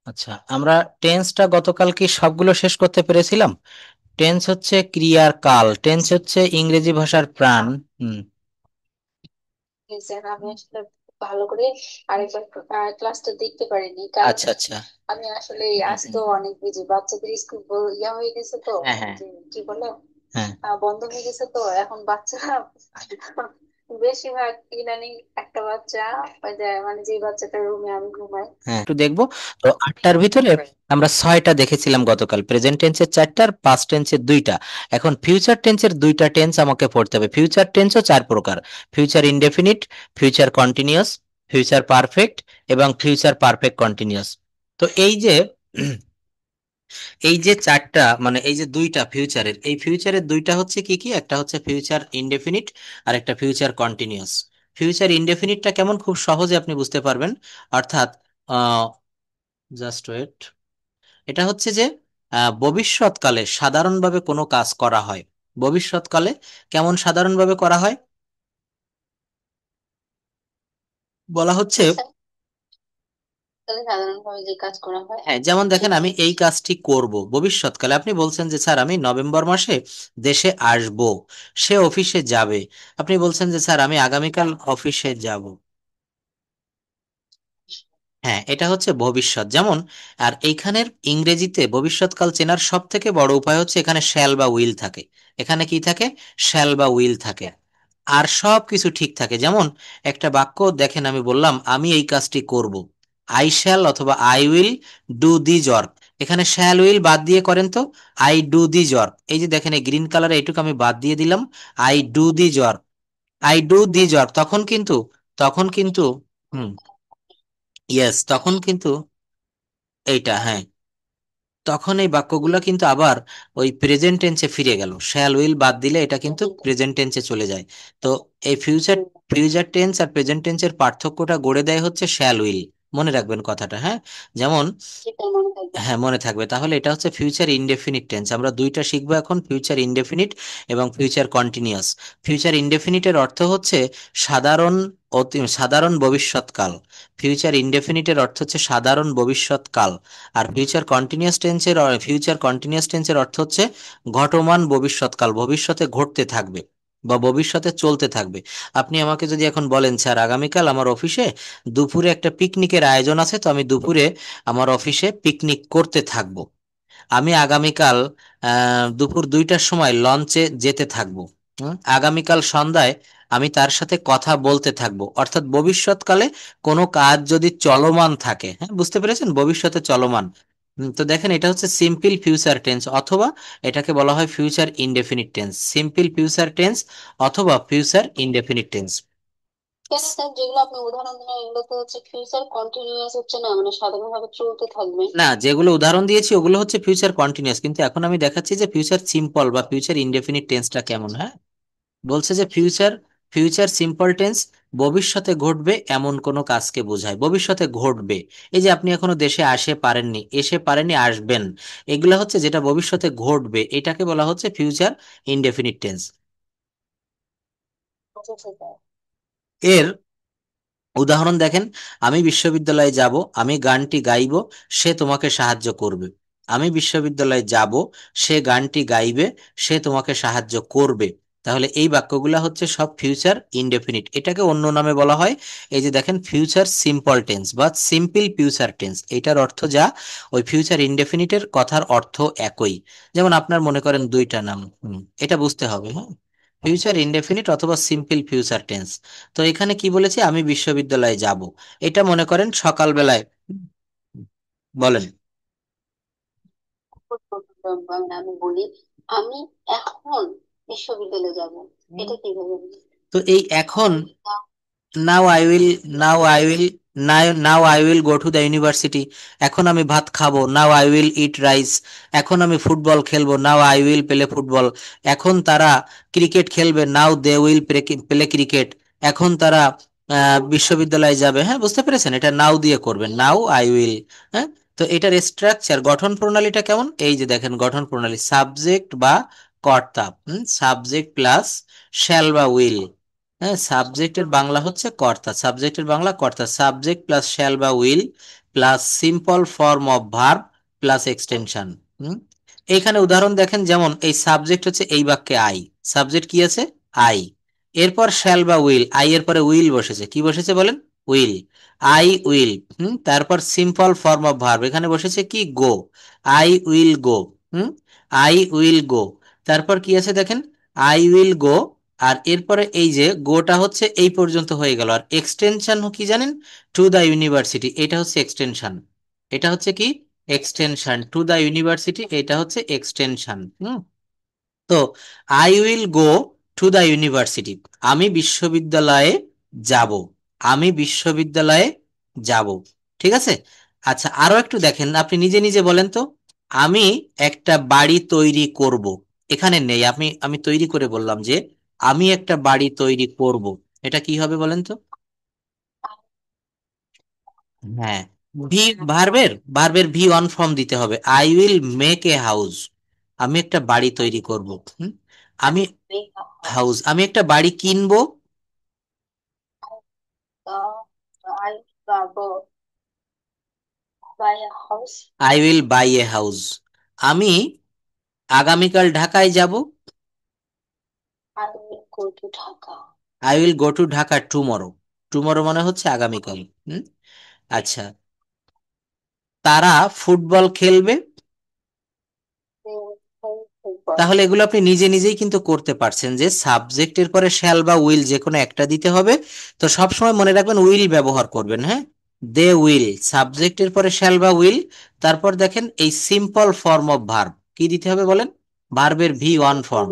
আচ্ছা, আমরা টেন্সটা গতকাল কি সবগুলো শেষ করতে পেরেছিলাম? টেন্স হচ্ছে ক্রিয়ার কাল, টেন্স হচ্ছে ইংরেজি ভাষার প্রাণ। হুম। স্যার, আমি আসলে ভালো করে আরেকবার ক্লাসটা দেখতে পারিনি, কারণ আচ্ছা আচ্ছা। আমি আসলে হুম, আজ হুম। তো অনেক বিজি, বাচ্চাদের স্কুল ইয়া হয়ে গেছে তো, হ্যাঁ হ্যাঁ যে কি বলে হ্যাঁ। বন্ধ হয়ে গেছে তো এখন বাচ্চারা বেশিরভাগ ইদানিং একটা বাচ্চা ওই যে মানে যে বাচ্চাটা রুমে আমি ঘুমাই। হ্যাঁ, একটু দেখবো। তো 8টার ভিতরে আমরা 6টা দেখেছিলাম গতকাল, প্রেজেন্ট টেন্সের 4টা আর পাস্ট টেন্সের 2টা। এখন ফিউচার টেন্সের 2টা টেন্স আমাকে পড়তে হবে। ফিউচার টেন্সও 4 প্রকার: future indefinite, future continuous, future perfect এবং ফিউচার পারফেক্ট কন্টিনিউয়াস। তো এই যে 4টা, মানে এই যে 2টা ফিউচারের, এই ফিউচারের 2টা হচ্ছে কি কি, একটা হচ্ছে ফিউচার ইনডেফিনিট আর একটা ফিউচার কন্টিনিউয়াস। ফিউচার ইনডেফিনিটটা কেমন, খুব সহজে আপনি বুঝতে পারবেন। অর্থাৎ জাস্ট ওয়েট, এটা হচ্ছে যে ভবিষ্যৎকালে সাধারণভাবে কোনো কাজ করা হয়। ভবিষ্যৎকালে কেমন সাধারণভাবে করা হয় বলা হচ্ছে। জি স্যার, তাহলে সাধারণভাবে যে কাজ করা হয়। হ্যাঁ, যেমন দেখেন, সেটা আমি হচ্ছে এই কাজটি করব ভবিষ্যৎকালে। আপনি বলছেন যে স্যার আমি নভেম্বর মাসে দেশে আসব, সে অফিসে যাবে। আপনি বলছেন যে স্যার আমি আগামীকাল অফিসে যাব। হ্যাঁ, এটা হচ্ছে ভবিষ্যৎ যেমন। আর এইখানের ইংরেজিতে ভবিষ্যৎকাল চেনার সব থেকে বড় উপায় হচ্ছে এখানে শ্যাল বা উইল থাকে। এখানে কি থাকে? শ্যাল বা উইল থাকে। আর সব কিছু ঠিক থাকে। যেমন একটা বাক্য দেখেন, আমি বললাম আমি এই কাজটি করব, আই শ্যাল অথবা আই উইল ডু দি জর্ক। এখানে শ্যাল উইল বাদ দিয়ে করেন তো আই ডু দি জর্ক। এই যে দেখেন, এই গ্রিন কালারে এইটুকু আমি বাদ দিয়ে দিলাম, I do the work. I do the work, তখন কিন্তু হুম, ইয়েস, তখন কিন্তু এইটা, হ্যাঁ, তখন এই বাক্যগুলো কিন্তু আবার ওই প্রেজেন্ট টেন্সে ফিরে গেল। শ্যাল উইল বাদ দিলে এটা কিন্তু প্রেজেন্ট টেন্সে চলে যায়। তো এই ফিউচার টেন্স আর প্রেজেন্ট টেন্সের পার্থক্যটা গড়ে দেয় হচ্ছে শ্যাল উইল। মনে রাখবেন কথাটা, হ্যাঁ। যেমন, সেটা মনে থাকবে। হ্যাঁ, মনে থাকবে। তাহলে এটা হচ্ছে ফিউচার ইনডেফিনিট টেন্স। আমরা 2টা শিখবো এখন, ফিউচার ইনডেফিনিট এবং ফিউচার কন্টিনিউয়াস। ফিউচার ইনডেফিনিটের অর্থ হচ্ছে সাধারণ সাধারণ ভবিষ্যৎকাল। ফিউচার ইনডেফিনিটের অর্থ হচ্ছে সাধারণ ভবিষ্যৎকাল। আর ফিউচার কন্টিনিউয়াস টেন্সের অর্থ হচ্ছে ঘটমান ভবিষ্যৎকাল, ভবিষ্যতে ঘটতে থাকবে বা ভবিষ্যতে চলতে থাকবে। আপনি আমাকে যদি এখন বলেন স্যার আগামীকাল আমার অফিসে দুপুরে একটা পিকনিকের আয়োজন আছে, তো আমি দুপুরে আমার অফিসে পিকনিক করতে থাকবো। আমি আগামীকাল দুপুর 2টার সময় লঞ্চে যেতে থাকবো। আগামীকাল সন্ধ্যায় আমি তার সাথে কথা বলতে থাকবো। অর্থাৎ ভবিষ্যৎকালে কোনো কাজ যদি চলমান থাকে, হ্যাঁ, বুঝতে পেরেছেন, ভবিষ্যতে চলমান। তো দেখেন, এটা হচ্ছে সিম্পল ফিউচার টেন্স, অথবা এটাকে বলা হয় future indefinite tense. Simple future tense অথবা ফিউচার ইনডেফিনিট টেন্স। কেন স্যার, যেগুলো আপনি উদাহরণ দিলেন এগুলো তো হচ্ছে ফিউচার কন্টিনিউয়াস, হচ্ছে না মানে সাধারণভাবে চলতে থাকবে। না, যেগুলো উদাহরণ দিয়েছি ওগুলো হচ্ছে ফিউচার কন্টিনিউয়াস, কিন্তু এখন আমি দেখাচ্ছি যে ফিউচার সিম্পল বা ফিউচার ইনডেফিনিট টেন্সটা কেমন। হ্যাঁ, বলছে যে ফিউচার ফিউচার সিম্পল টেন্স ভবিষ্যতে ঘটবে এমন কোনো কাজকে বোঝায়। ভবিষ্যতে ঘটবে, এই যে আপনি এখনো দেশে এসে পারেননি, আসবেন, এগুলা হচ্ছে যেটা ভবিষ্যতে ঘটবে, এটাকে বলা হচ্ছে ফিউচার ইনডেফিনিট টেন্স। আচ্ছা স্যার। এর উদাহরণ দেখেন, আমি বিশ্ববিদ্যালয়ে যাব, আমি গানটি গাইব, সে তোমাকে সাহায্য করবে। আমি বিশ্ববিদ্যালয়ে যাব, সে গানটি গাইবে, সে তোমাকে সাহায্য করবে। তাহলে এই বাক্যগুলা হচ্ছে সব ফিউচার ইনডেফিনিট। এটাকে অন্য নামে বলা হয়, এই যে দেখেন, ফিউচার সিম্পল টেন্স বা সিম্পল ফিউচার টেন্স। এটার অর্থ যা, ওই ফিউচার ইনডেফিনিটের কথার অর্থ একই। যেমন আপনার মনে করেন 2টা নাম, এটা বুঝতে হবে, হ্যাঁ। ফিউচার ইনডেফিনিট অথবা সিম্পল ফিউচার টেন্স। তো এখানে কি বলেছি, আমি বিশ্ববিদ্যালয়ে যাব, এটা মনে করেন সকালবেলায়। বলেন। মানে আমি বলি, আমি এখন বিশ্ববিদ্যালয়ে যাব, এটা কিভাবে? তো এই এখন, now I will now I will now I will go to the university. এখন আমি ভাত খাবো, now I will eat rice. এখন আমি ফুটবল খেলবো, now I will play football. এখন তারা ক্রিকেট খেলবে, নাও দে উইল প্লে ক্রিকেট। এখন তারা বিশ্ববিদ্যালয়ে যাবে। হ্যাঁ, বুঝতে পেরেছেন, এটা নাও দিয়ে করবেন, নাও আই উইল। হ্যাঁ। তো এটার স্ট্রাকচার, গঠন প্রণালীটা কেমন, এই যে দেখেন, গঠন প্রণালী সাবজেক্ট বা কর্তা, সাবজেক্ট প্লাস শ্যাল বা উইল, হ্যাঁ, সাবজেক্টের বাংলা হচ্ছে কর্তা, সাবজেক্টের বাংলা কর্তা, সাবজেক্ট প্লাস শ্যাল বা will plus simple form of verb plus extension. এইখানে উদাহরণ দেখেন, যেমন এই সাবজেক্ট হচ্ছে এই বাক্যে আই, সাবজেক্ট কি আছে? আই। এরপর শ্যাল বা উইল, আই এর পরে উইল বসেছে, কি বসেছে বলেন? উইল। I will. তারপর সিম্পল ফর্ম অফ ভার্ব, এখানে বসেছে কি? Go. I will go. Hmm. I will go. তারপর কি আছে দেখেন? আই উইল গো। আর এরপরে এই যে গোটা হচ্ছে এই পর্যন্ত হয়ে গেল, আর এক্সটেনশন কি জানেন? টু দা ইউনিভার্সিটি, এটা হচ্ছে এক্সটেনশন। এটা হচ্ছে কি? এক্সটেনশন টু দা ইউনিভার্সিটি, এটা হচ্ছে এক্সটেনশন। তো I will go to the university, আমি বিশ্ববিদ্যালয়ে যাব, আমি বিশ্ববিদ্যালয়ে যাব। ঠিক আছে। আচ্ছা, আরো একটু দেখেন, আপনি নিজে নিজে বলেন তো। আমি একটা বাড়ি তৈরি করব, এখানে নেই, আমি তৈরি করে বললাম যে আমি একটা বাড়ি তৈরি করব, এটা কি হবে বলেন তো? হ্যাঁ, ভি, ভার্বের ভার্বের ভি ওয়ান ফর্ম দিতে হবে, I will make a house, আমি একটা বাড়ি তৈরি করব। হুম? আমি হাউস, আমি একটা বাড়ি কিনবো, I go buy a house. I will buy a house. আমি আগামীকাল ঢাকায় যাব, I will go to Dhaka. I will go two Dhaka tomorrow, tomorrow মানে হচ্ছে আগামীকাল। হুম। আচ্ছা, তারা ফুটবল খেলবে। They will play football. তাহলে এগুলো আপনি নিজে নিজেই কিন্তু করতে পারছেন, যে সাবজেক্টের পরে শ্যাল বা উইল যে কোনো একটা দিতে হবে। তো সব সময় মনে রাখবেন উইল ব্যবহার করবেন, হ্যাঁ। দে উইল, সাবজেক্টের পরে শ্যাল বা উইল। তারপর দেখেন এই সিম্পল ফর্ম অফ ভার্ব কি দিতে হবে বলেন? ভার্বের ভি ওয়ান ফর্ম।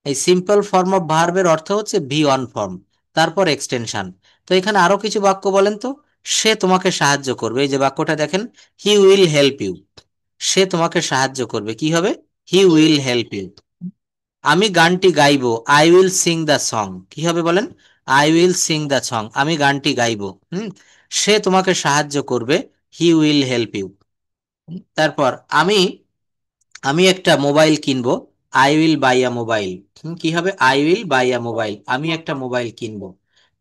এই সিম্পল ফর্ম অফ ভার্বের অর্থ হচ্ছে ভি ওয়ান ফর্ম, তারপর এক্সটেনশন। তো এখানে আরো কিছু বাক্য বলেন তো। সে তোমাকে সাহায্য করবে, এই যে বাক্যটা দেখেন, হি উইল হেল্প ইউ, সে তোমাকে সাহায্য করবে, কি হবে? He will help you. আমি গানটি গাইবো, I will sing the song, কি হবে বলেন? I will sing the song, আমি গানটি গাইবো। সে তোমাকে সাহায্য করবে, হি উইল হেল্প ইউ। তারপর আমি আমি একটা মোবাইল কিনবো, I will buy a mobile. কি হবে? I will buy a mobile, আমি একটা মোবাইল কিনবো।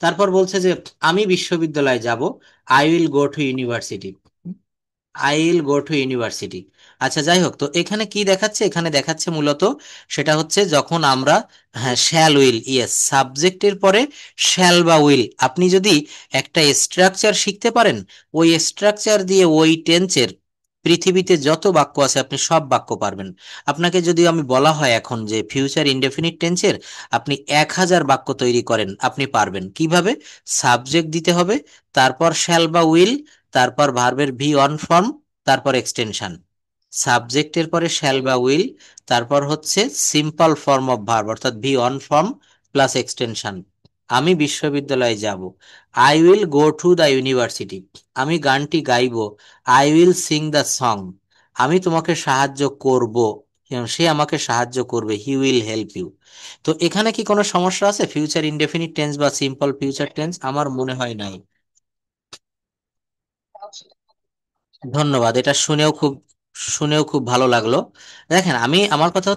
তারপর বলছে যে আমি বিশ্ববিদ্যালয়ে যাব, I will go two university, I will go two university. আচ্ছা, যাই হোক, তো এখানে কি দেখাচ্ছে? এখানে দেখাচ্ছে মূলত সেটা হচ্ছে যখন আমরা, হ্যাঁ, শ্যাল উইল, ইয়েস, সাবজেক্টের পরে শ্যাল বা উইল, আপনি যদি একটা স্ট্রাকচার শিখতে পারেন, ওই স্ট্রাকচার দিয়ে ওই টেন্সের পৃথিবীতে যত বাক্য আছে আপনি সব বাক্য পারবেন। আপনাকে যদি আমি বলা হয় এখন যে ফিউচার ইনডেফিনিট টেন্সের আপনি 1,000 বাক্য তৈরি করেন, আপনি পারবেন কিভাবে? সাবজেক্ট দিতে হবে, তারপর শ্যাল বা উইল, তারপর ভার্বের ভি অন ফর্ম, তারপর এক্সটেনশন। সাবজেক্টের পরে শ্যাল বা উইল, তারপর হচ্ছে সিম্পল ফর্ম অফ ভার্ব অর্থাৎ V one form plus extension. আমি বিশ্ববিদ্যালয়ে যাব, I will go to the university, আমি গানটি গাইবো, I will sing the song, আমি তোমাকে সাহায্য করব, সে আমাকে সাহায্য করবে, হি উইল হেল্প ইউ। তো এখানে কি কোনো সমস্যা আছে ফিউচার ইনডেফিনিট টেন্স বা সিম্পল ফিউচার টেন্স? আমার মনে হয় নাই। ধন্যবাদ, এটা শুনেও খুব ভালো লাগলো। দেখেন, আমার কথা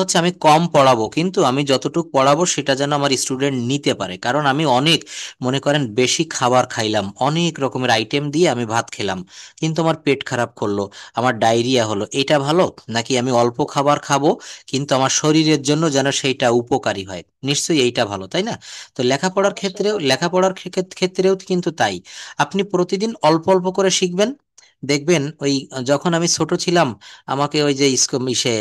হচ্ছে আমি কম পড়াবো, কিন্তু আমি যতটুকু পড়াবো সেটা যেন আমার স্টুডেন্ট নিতে পারে, কারণ আমি অনেক, মনে করেন, বেশি খাবার খাইলাম, অনেক রকমের আইটেম দিয়ে আমি ভাত খেলাম, কিন্তু আমার পেট খারাপ করলো, আমার ডায়রিয়া হলো, এটা ভালো? নাকি আমি অল্প খাবার খাবো কিন্তু আমার শরীরের জন্য যেন সেইটা উপকারী হয়, নিশ্চয়ই এইটা ভালো, তাই না? তো লেখাপড়ার ক্ষেত্রেও কিন্তু তাই। আপনি প্রতিদিন অল্প অল্প করে শিখবেন, দেখবেন ওই, যখন আমি ছোট ছিলাম, আমাকে ওই যে ইসে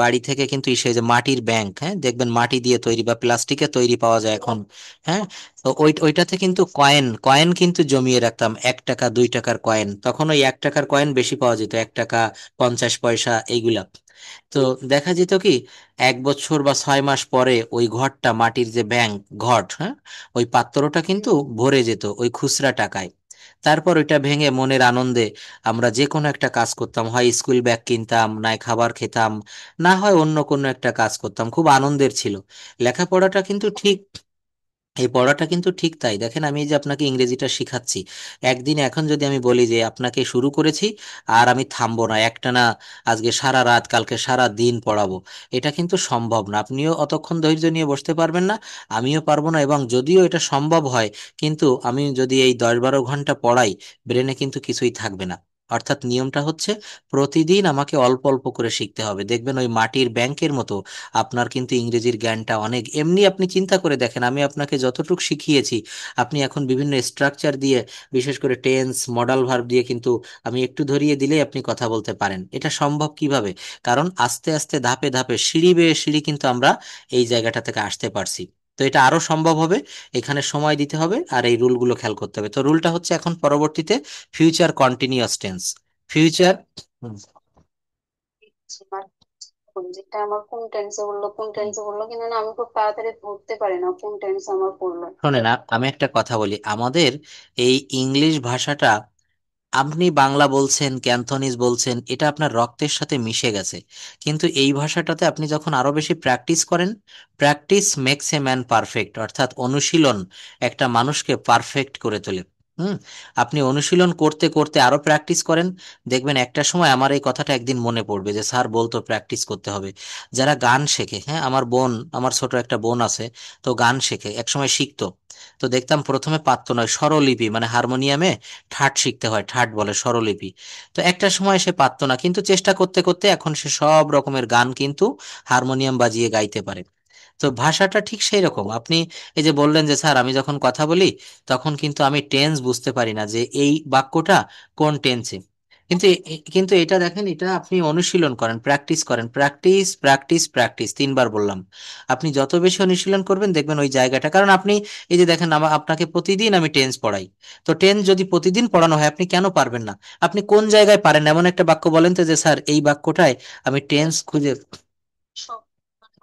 বাড়ি থেকে কিন্তু ইসে যে মাটির ব্যাংক, হ্যাঁ, দেখবেন মাটি দিয়ে তৈরি বা প্লাস্টিকের তৈরি পাওয়া যায় এখন। হ্যাঁ। তো ওইটাতে কিন্তু কয়েন কয়েন কিন্তু জমিয়ে রাখতাম, 1 টাকা 2 টাকার কয়েন, তখন ওই 1 টাকার কয়েন বেশি পাওয়া যেত, 1 টাকা 50 পয়সা এইগুলা। তো দেখা যেত কি, 1 বছর বা 6 মাস পরে ওই ঘরটা, মাটির যে ব্যাংক ঘট, হ্যাঁ, ওই পাত্রটা কিন্তু ভরে যেত ওই খুচরা টাকায়। তারপর ওইটা ভেঙে মনের আনন্দে আমরা যে কোনো একটা কাজ করতাম, হয় স্কুল ব্যাগ কিনতাম, নয় খাবার খেতাম, না হয় অন্য কোনো একটা কাজ করতাম, খুব আনন্দের ছিল। লেখাপড়াটা কিন্তু ঠিক এই পড়াটা কিন্তু ঠিক তাই। দেখেন আমি এই যে আপনাকে ইংরেজিটা শিখাচ্ছি, একদিন এখন যদি আমি বলি যে আপনাকে শুরু করেছি আর আমি থামবো না একটানা, আজকে সারা রাত কালকে সারা দিন পড়াবো, এটা কিন্তু সম্ভব না। আপনিও অতক্ষণ ধৈর্য নিয়ে বসতে পারবেন না, আমিও পারবো না। এবং যদিও এটা সম্ভব হয়, কিন্তু আমি যদি এই 10-12 ঘন্টা পড়াই, ব্রেনে কিন্তু কিছুই থাকবে না। অর্থাৎ নিয়মটা হচ্ছে প্রতিদিন আমাকে অল্প অল্প করে শিখতে হবে। দেখবেন ওই মাটির ব্যাংকের মতো আপনার কিন্তু ইংরেজির জ্ঞানটা অনেক। এমনি আপনি চিন্তা করে দেখেন, আমি আপনাকে যতটুকু শিখিয়েছি, আপনি এখন বিভিন্ন স্ট্রাকচার দিয়ে, বিশেষ করে টেন্স মডাল ভার্ব দিয়ে কিন্তু আমি একটু ধরিয়ে দিলেই আপনি কথা বলতে পারেন। এটা সম্ভব কিভাবে? কারণ আস্তে আস্তে ধাপে ধাপে সিঁড়ি বেয়ে সিঁড়ি কিন্তু আমরা এই জায়গাটা থেকে আসতে পারছি। তো এটা আরো সম্ভব হবে, এখানে সময় দিতে হবে আর এই রুলগুলো খেয়াল করতে হবে। তো রুলটা হচ্ছে এখন পরবর্তীতে ফিউচার কন্টিনিউয়াস টেন্স। ফিউচার, যেটা আমার কোন টেন্সে বললো কোন টেন্সে বললো, কিন্তু না আমি খুব তাড়াতাড়ি ধরতে পারি না কোন টেন্সে আমার পড়লো। শোনেন আমি একটা কথা বলি, আমাদের এই ইংলিশ ভাষাটা, আপনি বাংলা বলছেন, ক্যান্থনিজ বলছেন, এটা আপনার রক্তের সাথে মিশে গেছে। কিন্তু এই ভাষাটাতে আপনি যখন আরো বেশি প্র্যাকটিস করেন, practice makes a man perfect, অর্থাৎ অনুশীলন একটা মানুষকে পারফেক্ট করে তোলে। হুম। আপনি অনুশীলন করতে করতে আরো প্র্যাকটিস করেন, দেখবেন একটা সময় আমার এই কথাটা একদিন মনে পড়বে যে স্যার বলতো প্র্যাকটিস করতে হবে। যারা গান শেখে, হ্যাঁ, আমার বোন, আমার ছোট একটা বোন আছে, তো গান শেখে, একসময় শিখতো। তো দেখতাম প্রথমে পারতো না, স্বরলিপি মানে হারমোনিয়ামে ঠাট শিখতে হয়, ঠাট বলে স্বরলিপি। তো একটা সময় সে পারতো না, কিন্তু চেষ্টা করতে করতে এখন সে সব রকমের গান কিন্তু হারমোনিয়াম বাজিয়ে গাইতে পারে। তো ভাষাটা ঠিক সেই রকম। আপনি এই যে বললেন যে স্যার আমি যখন কথা বলি তখন কিন্তু আমি টেন্স বুঝতে পারি না যে এই বাক্যটা কোন টেন্সে। কিন্তু এটা দেখেন, এটা আপনি অনুশীলন করেন, প্র্যাকটিস করেন, প্র্যাকটিস প্র্যাকটিস প্র্যাকটিস, 3বার বললাম। আপনি যত বেশি অনুশীলন করবেন দেখবেন ওই জায়গাটা, কারণ আপনি এই যে দেখেন আপনাকে প্রতিদিন আমি টেন্স পড়াই। তো টেন্স যদি প্রতিদিন পড়ানো হয় আপনি কেন পারবেন না? আপনি কোন জায়গায় পারেন এমন একটা বাক্য বলেন তো যে স্যার এই বাক্যটায় আমি টেন্স খুঁজে। সব-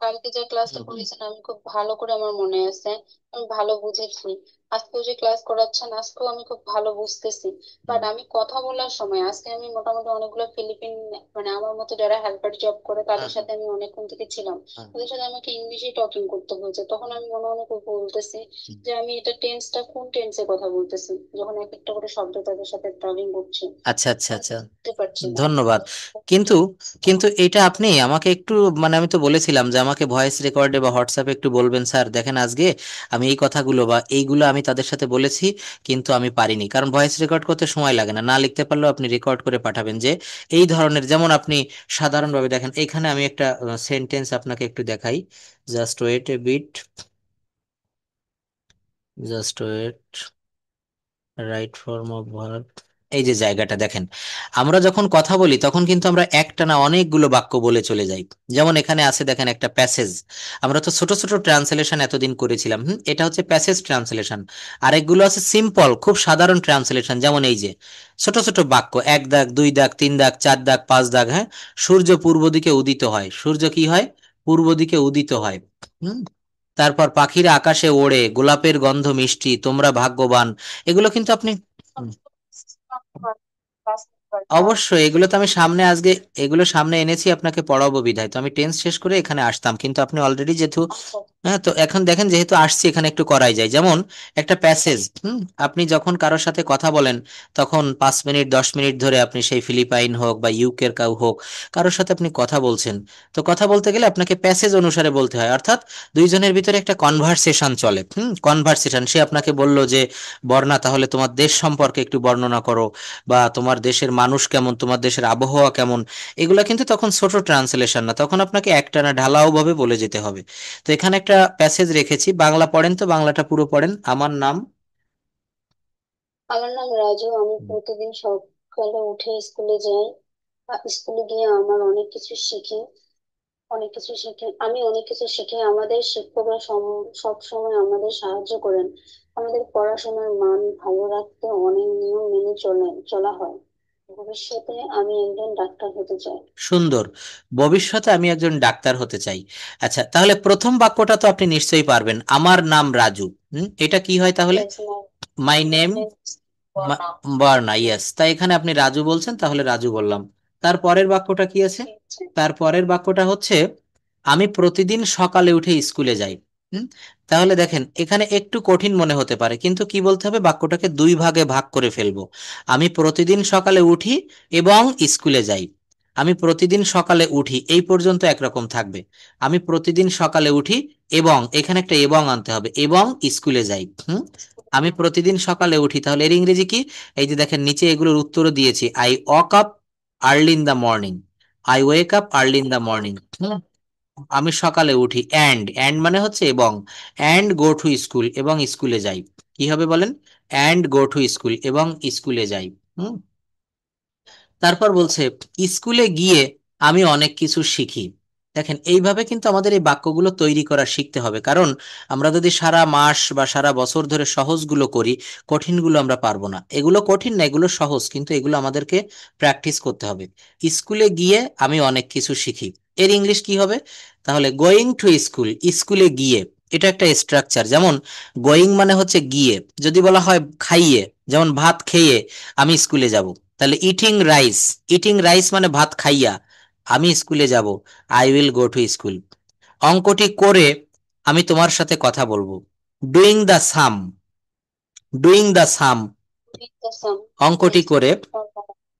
কালকে যে ক্লাসটা করেছেন আমি খুব ভালো করে আমার মনে আছে, আমি ভালো বুঝেছি। আজকেও যে ক্লাস করাচ্ছেন আজকেও আমি খুব ভালো বুঝতেছি। বাট আমি কথা বলার সময় আজকে আমি মোটামুটি অনেকগুলো ফিলিপিন, মানে আমার মতো যারা হেল্পার জব করে তাদের সাথে আমি অনেকক্ষণ থেকে ছিলাম, ওদের সাথে আমাকে ইংলিশে টকিং করতে হয়েছে। তখন আমি মনে মনে খুব বলতেছি যে আমি এটা টেন্সটা কোন টেন্সে কথা বলতেছি, যখন এক একটা করে শব্দ তাদের সাথে টকিং করছি আচ্ছা আচ্ছা আমি আচ্ছা, বুঝতে পারছি না। ধন্যবাদ। কিন্তু কিন্তু এটা আপনি আমাকে একটু, মানে আমি তো বলেছিলাম যে আমাকে ভয়েস রেকর্ডে বা হোয়াটসঅ্যাপে একটু বলবেন স্যার দেখেন আজকে আমি এই কথাগুলো বা এইগুলো আমি তাদের সাথে বলেছি, কিন্তু আমি পারিনি। কারণ ভয়েস রেকর্ড করতে সময় লাগে না, না লিখতে পারলেও আপনি রেকর্ড করে পাঠাবেন যে এই ধরনের, যেমন আপনি সাধারণভাবে দেখেন এখানে আমি একটা সেন্টেন্স আপনাকে একটু দেখাই। Just wait a bit, just wait, right form of verb. এই যে জায়গাটা দেখেন, আমরা যখন কথা বলি তখন কিন্তু আমরা একটানা অনেকগুলো বাক্য বলে চলে যাই। যেমন এখানে আছে দেখেন একটা প্যাসেজ, আমরা তো ছোট ছোট ট্রান্সলেশন এতদিন করেছিলাম, এটা হচ্ছে প্যাসেজ ট্রান্সলেশন। আরেকগুলো আছে সিম্পল খুব সাধারণ ট্রান্সলেশন, যেমন এই যে ছোট ছোট বাক্য, 1 দাগ 2 দাগ 3 দাগ 4 দাগ 5 দাগ, হ্যাঁ। সূর্য পূর্ব দিকে উদিত হয়, সূর্য কি হয়? পূর্ব দিকে উদিত হয়। হুম। তারপর পাখিরা আকাশে ওড়ে, গোলাপের গন্ধ মিষ্টি, তোমরা ভাগ্যবান। এগুলো কিন্তু আপনি, হুম, অবশ্যই এগুলো তো আমি সামনে আজকে, এগুলো সামনে এনেছি আপনাকে পড়াবো বিধায় তো আমি টেন্স শেষ করে এখানে আসতাম, কিন্তু আপনি অলরেডি যেহেতু, হ্যাঁ, তো এখন দেখেন যেহেতু আসছি এখানে একটু করাই যায়। যেমন একটা প্যাসেজ, আপনি যখন কারোর সাথে কথা বলেন তখন 5 মিনিট 10 মিনিট ধরে আপনি সেই ফিলিপাইন হোক বা ইউকের কাউ হোক, কারোর সাথে আপনি কথা বলছেন। তো কথা বলতে গেলে আপনাকে প্যাসেজ অনুসারে বলতে হয়, অর্থাৎ দুইজনের ভিতরে একটা কনভারসেশন চলে। কনভারসেশন, সে আপনাকে বলল যে বর্ণা তাহলে তোমার দেশ সম্পর্কে একটু বর্ণনা করো, বা তোমার দেশের মানুষ কেমন, তোমার দেশের আবহাওয়া কেমন। এগুলা কিন্তু তখন ছোট ট্রান্সলেশন না, তখন আপনাকে একটানা ঢালাও ভাবে বলে যেতে হবে। তো এখানে একটা প্যাসেজ রেখেছি, বাংলা পড়েন তো, বাংলাটা পুরো পড়েন। আমার নাম, আমার নাম রাজু, আমি প্রতিদিন সকালে উঠে স্কুলে যাই। স্কুলে গিয়ে আমার অনেক কিছু শিখি, অনেক কিছু শিখে আমি অনেক কিছু শিখে আমাদের শিক্ষকরা সব সময় আমাদের সাহায্য করেন। আমাদের পড়াশোনার মান ভালো রাখতে অনেক নিয়ম মেনে চলা হয়। ভবিষ্যতে আমি একজন ডাক্তার হতে চাই। সুন্দর, ভবিষ্যতে আমি একজন ডাক্তার হতে চাই। আচ্ছা, তাহলে প্রথম বাক্যটা তো আপনি নিশ্চয়ই পারবেন, আমার নাম রাজু। এটা কি হয় তাহলে? Yes, my my name name is Varna. Varna, yes. তাই এখানে আপনি রাজু বলছেন, তাহলে রাজু বললাম। তারপরের বাক্যটা কি আছে? ঠিক আছে। তারপরের বাক্যটা হচ্ছে আমি প্রতিদিন সকালে উঠে স্কুলে যাই। হুম, তাহলে দেখেন এখানে একটু কঠিন মনে হতে পারে, কিন্তু কি বলতে হবে, বাক্যটাকে দুই ভাগে ভাগ করে ফেলবো। আমি প্রতিদিন সকালে উঠি এবং স্কুলে যাই। আমি প্রতিদিন সকালে উঠি এই পর্যন্ত একরকম থাকবে। আমি প্রতিদিন সকালে উঠি এবং এখানে একটা এবং আনতে হবে, এবং স্কুলে যাই। আমি প্রতিদিন সকালে উঠি, তাহলে এর ইংরেজি কি? এই যে দেখেন নিচে এগুলোর উত্তরও দিয়েছি। I walk up early in the morning. I wake up early in the morning. আমি সকালে উঠি, অ্যান্ড মানে হচ্ছে এবং, অ্যান্ড গো টু স্কুল, এবং স্কুলে যাই। কি হবে বলেন? অ্যান্ড গো টু স্কুল, এবং স্কুলে যাই। হুম তারপর বলছে স্কুলে গিয়ে আমি অনেক কিছু শিখি। দেখেন এইভাবে কিন্তু আমাদের এই বাক্যগুলো তৈরি করা শিখতে হবে, কারণ আমরা যদি সারা মাস বা সারা বছর ধরে সহজগুলো করি, কঠিনগুলো আমরা পারবো না। এগুলো কঠিন না, এগুলো সহজ, কিন্তু এগুলো আমাদেরকে প্র্যাকটিস করতে হবে। স্কুলে গিয়ে আমি অনেক কিছু শিখি, এর ইংলিশ কি হবে? তাহলে গোয়িং টু স্কুল, স্কুলে গিয়ে, এটা একটা স্ট্রাকচার। যেমন গোয়িং মানে হচ্ছে গিয়ে, যদি বলা হয় খাইয়ে, যেমন ভাত খেয়ে আমি স্কুলে যাব, তাহলে ইটিং রাইস, ইটিং রাইস মানে ভাত খাইয়া আমি স্কুলে যাব, I will go to school. অঙ্কটি করে আমি তোমার সাথে কথা বলবো, doing the sum, doing the sum, অঙ্কটি করে,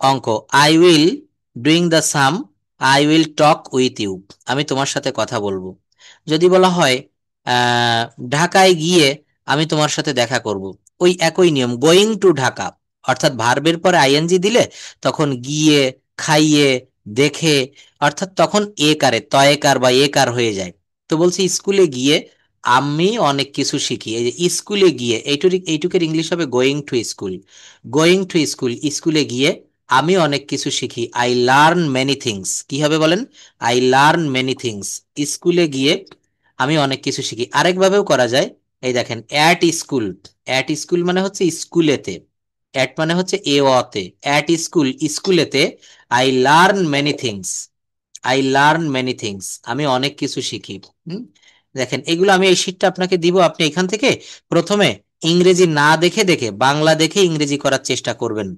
অঙ্ক, I will doing the sum, I will talk with you, আমি তোমার সাথে কথা বলবো। যদি বলা হয় আহ, ঢাকায় গিয়ে আমি তোমার সাথে দেখা করব, ওই একই নিয়ম, গোয়িং টু ঢাকা, অর্থাৎ ভার্বের পরে আইএনজি দিলে তখন গিয়ে, খাইয়ে, দেখে, অর্থাৎ তখন এ কারে, তয়েকার বা এ কার হয়ে যায়। তো বলছি স্কুলে গিয়ে আমি অনেক কিছু শিখি, এই যে স্কুলে গিয়ে, এইটুকের ইংলিশ হবে going to school. Going to school, স্কুলে গিয়ে আমি অনেক কিছু শিখি, আই লার্ন মেনি থিংস। কি হবে বলেন? আই লার্ন মেনি থিংস, স্কুলে গিয়ে আমি অনেক কিছু শিখি। আরেকভাবেও করা যায়, এই দেখেন অ্যাট স্কুল, অ্যাট স্কুল মানে হচ্ছে স্কুলেতে, অ্যাট মানে হচ্ছে এ অতে, অ্যাট স্কুল, স্কুলেতে I learn many things, I learn many things, আমি অনেক কিছু শিখি। হুম? দেখেন এগুলো আমি এই শীটটা আপনাকে দিব, আপনি এখান থেকে প্রথমে ইংরেজি না দেখে দেখে বাংলা দেখে ইংরেজি করার চেষ্টা করবেন।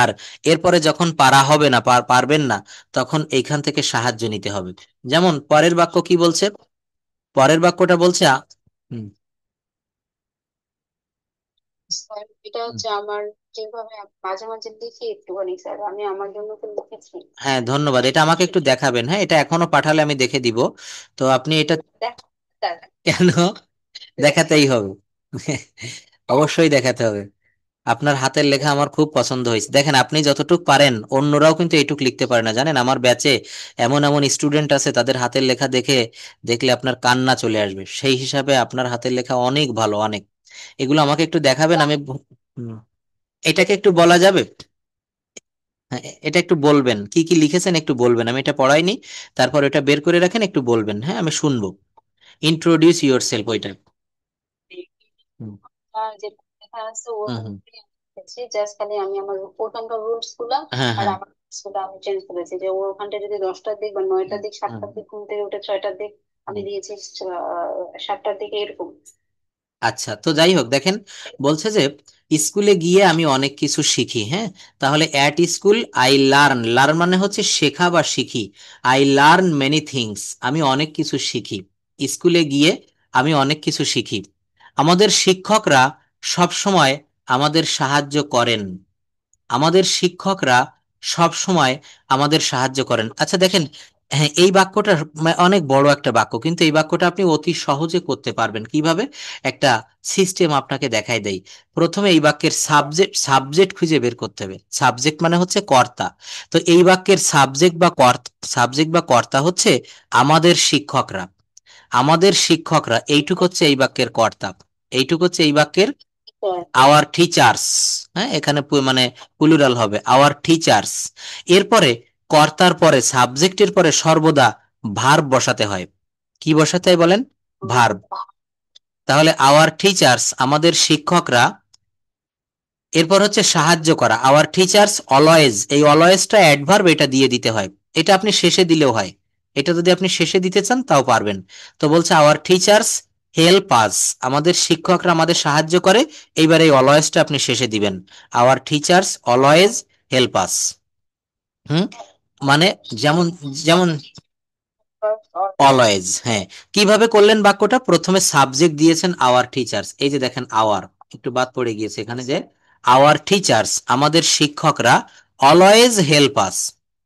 আর এরপরে যখন পারা হবে না, পারবেন না, তখন এইখান থেকে সাহায্য নিতে হবে। যেমন পরের বাক্য কি বলছে, পরের বাক্যটা বলছে হুম, স্যার এটা হুম। হচ্ছে আমার, যেভাবে মাঝে মাঝে লিখি একটুখানি স্যার, আমি আমার জন্য তো লিখেছি। হ্যাঁ ধন্যবাদ, এটা আমাকে একটু দেখাবেন। হ্যাঁ, এটা এখনো পাঠালে আমি দেখে দিব। তো আপনি এটা দেখ স্যার। কেন দেখাতেই হবে? অবশ্যই দেখাতে হবে। আপনার হাতের লেখা আমার খুব পছন্দ হয়েছে। দেখেন আপনি যতটুক পারেন অন্যরাও কিন্তু এইটুক লিখতে পারে না, জানেন? আমার ব্যাচে এমন এমন স্টুডেন্ট আছে, তাদের হাতের লেখা দেখে দেখলে আপনার কান্না চলে আসবে। সেই হিসাবে আপনার হাতের লেখা অনেক ভালো, অনেক। এগুলো আমাকে একটু দেখাবেন, আমি হুম, এটাকে একটু বলা যাবে? হ্যাঁ, এটা একটু বলবেন কি কি লিখেছেন, একটু বলবেন। আমি এটা পড়াইনি, তারপর এটা বের করে রাখেন, একটু বলবেন, হ্যাঁ আমি শুনবো। ইন্ট্রোডিউস ইউর সেলফ, ওইটা। হুম যে লেখা আছে হুম ওরকম হুম। লিখেছি, জাস্ট খালি আমি আমার ওখানকার রুলস গুলা হ্যাঁ আর হ্যাঁ। আমার rules গুলা আমি চেঞ্জ করেছি। যে ও ওখানটা যদি 10টার দিক বা 9টার হুম দিক, হুম 7টার দিক ঘুম থেকে উঠে 6টার দিক, আমি হুম। দিয়েছি 7টার দিকে এরকম। আচ্ছা, তো যাই হোক, দেখেন বলছে যে স্কুলে গিয়ে আমি অনেক কিছু শিখি। হ্যাঁ, তাহলে at school I learn, learn মানে হচ্ছে শেখা বা শিখি। আই লার্ন মেনি থিংস, আমি অনেক কিছু শিখি। স্কুলে গিয়ে আমি অনেক কিছু শিখি। আমাদের শিক্ষকরা সব সময় আমাদের সাহায্য করেন, আমাদের শিক্ষকরা সব সময় আমাদের সাহায্য করেন। আচ্ছা দেখেন, হ্যাঁ এই বাক্যটা অনেক বড় একটা বাক্য, কিন্তু এই বাক্যটা আপনি অতি সহজে করতে পারবেন কিভাবে? একটা সিস্টেম আপনাকে দেখাই দেই। প্রথমে এই বাক্যের সাবজেক্ট, সাবজেক্ট খুঁজে বের করতে হবে। সাবজেক্ট মানে হচ্ছে কর্তা। তো এই বাক্যের সাবজেক্ট বা কর্তা, সাবজেক্ট বা কর্তা হচ্ছে আমাদের শিক্ষকরা। আমাদের শিক্ষকরা, এইটুক হচ্ছে এই বাক্যের কর্তা, এইটুক হচ্ছে এই বাক্যের আওয়ার টিচার্স। হ্যাঁ, এখানে মানে প্লুরাল হবে আওয়ার টিচার্স। এরপরে কর্তার পরে, সাবজেক্টের পরে সর্বদা ভার্ব বসাতে হয়। কি বসাতে হয় বলেন? ভার্ব। তাহলে আওয়ার টিচার্স, আমাদের শিক্ষকরা, এরপর হচ্ছে সাহায্য করা, আওয়ার টিচার্স অলওয়েজ, এই অলওয়েজটা অ্যাডভার্ব, এটা দিয়ে দিতে হয়। এটা আপনি শেষে দিলেও হয়, এটা যদি আপনি শেষে দিতে চান তাও পারবেন। তো বলছে আওয়ার টিচার্স হেল্প আস, আমাদের শিক্ষকরা আমাদের সাহায্য করে। এইবার এই অলওয়েজটা আপনি শেষে দিবেন, our teachers always help us. হুম মানে যেমন, যেমন অলওয়েজ, হ্যাঁ। কিভাবে করলেন বাক্যটা? প্রথমে সাবজেক্ট দিয়েছেন আওয়ার টিচার্স, এই যে দেখেন আওয়ার একটু বাদ পড়ে গিয়েছে এখানে, যে আওয়ার টিচার্স আমাদের শিক্ষকরা অলওয়েজ হেল্প আস,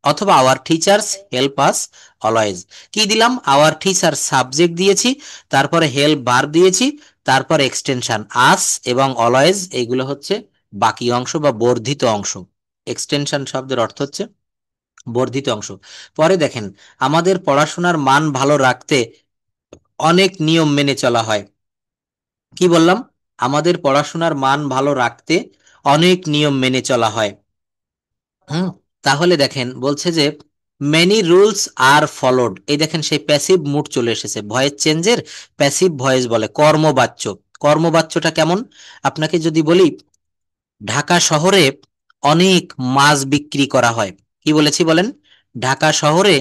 অথবা our teachers help us always. কি দিলাম? আওয়ার টিচার সাবজেক্ট দিয়েছি, তারপরে হেল্প ভার্ব দিয়েছি, তারপর এক্সটেনশন আস এবং অলওয়েজ, এইগুলো হচ্ছে বাকি অংশ বা বর্ধিত অংশ। এক্সটেনশন শব্দের অর্থ হচ্ছে বর্ধিত অংশ। পরে দেখেন, আমাদের পড়াশোনার মান ভালো রাখতে অনেক নিয়ম মেনে চলা হয়। কি বললাম? আমাদের পড়াশোনার মান ভালো রাখতে অনেক নিয়ম মেনে চলা হয়। হুম। তাহলে দেখেন বলছে যে মেনি রুলস আর ফলোড, এই দেখেন সেই প্যাসিভ মুড চলে এসেছে, ভয়েস চেঞ্জের প্যাসিভ ভয়েস বলে কর্মবাচ্য। কর্মবাচ্যটা কেমন? আপনাকে যদি বলি ঢাকা শহরে অনেক মাছ বিক্রি করা হয়, কি বলেছি বলেন? ঢাকা শহরে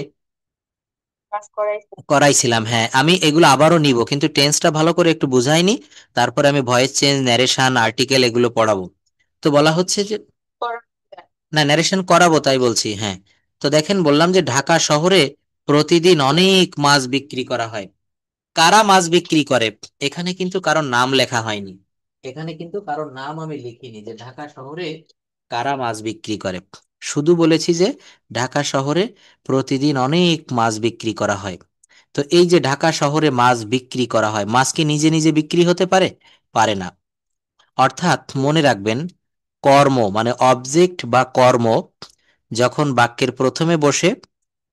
করাইছিলাম, হ্যাঁ। আমি এগুলো আবারও নিব, কিন্তু টেন্সটা ভালো করে একটু বুঝাইনি, তারপরে আমি ভয়েস চেঞ্জ, ন্যারেশন, আর্টিকেল এগুলো পড়াবো। তো বলা হচ্ছে যে না, ন্যারেশন করাবো তাই বলছি, হ্যাঁ। তো দেখেন বললাম যে ঢাকা শহরে প্রতিদিন অনেক মাছ বিক্রি করা হয়। কারা মাছ বিক্রি করে? এখানে কিন্তু কারোর নাম লেখা হয়নি, এখানে কিন্তু কারোর নাম আমি লিখিনি যে ঢাকা শহরে কারা মাছ বিক্রি করে। শুধু বলেছি যে ঢাকা শহরে প্রতিদিন অনেক মাছ বিক্রি করা হয়। তো এই যে ঢাকা শহরে মাছ বিক্রি করা হয়, মাছ কি নিজে নিজে বিক্রি হতে পারে? পারে না। অর্থাৎ মনে রাখবেন, কর্ম মানে অবজেক্ট বা কর্ম যখন বাক্যের প্রথমে বসে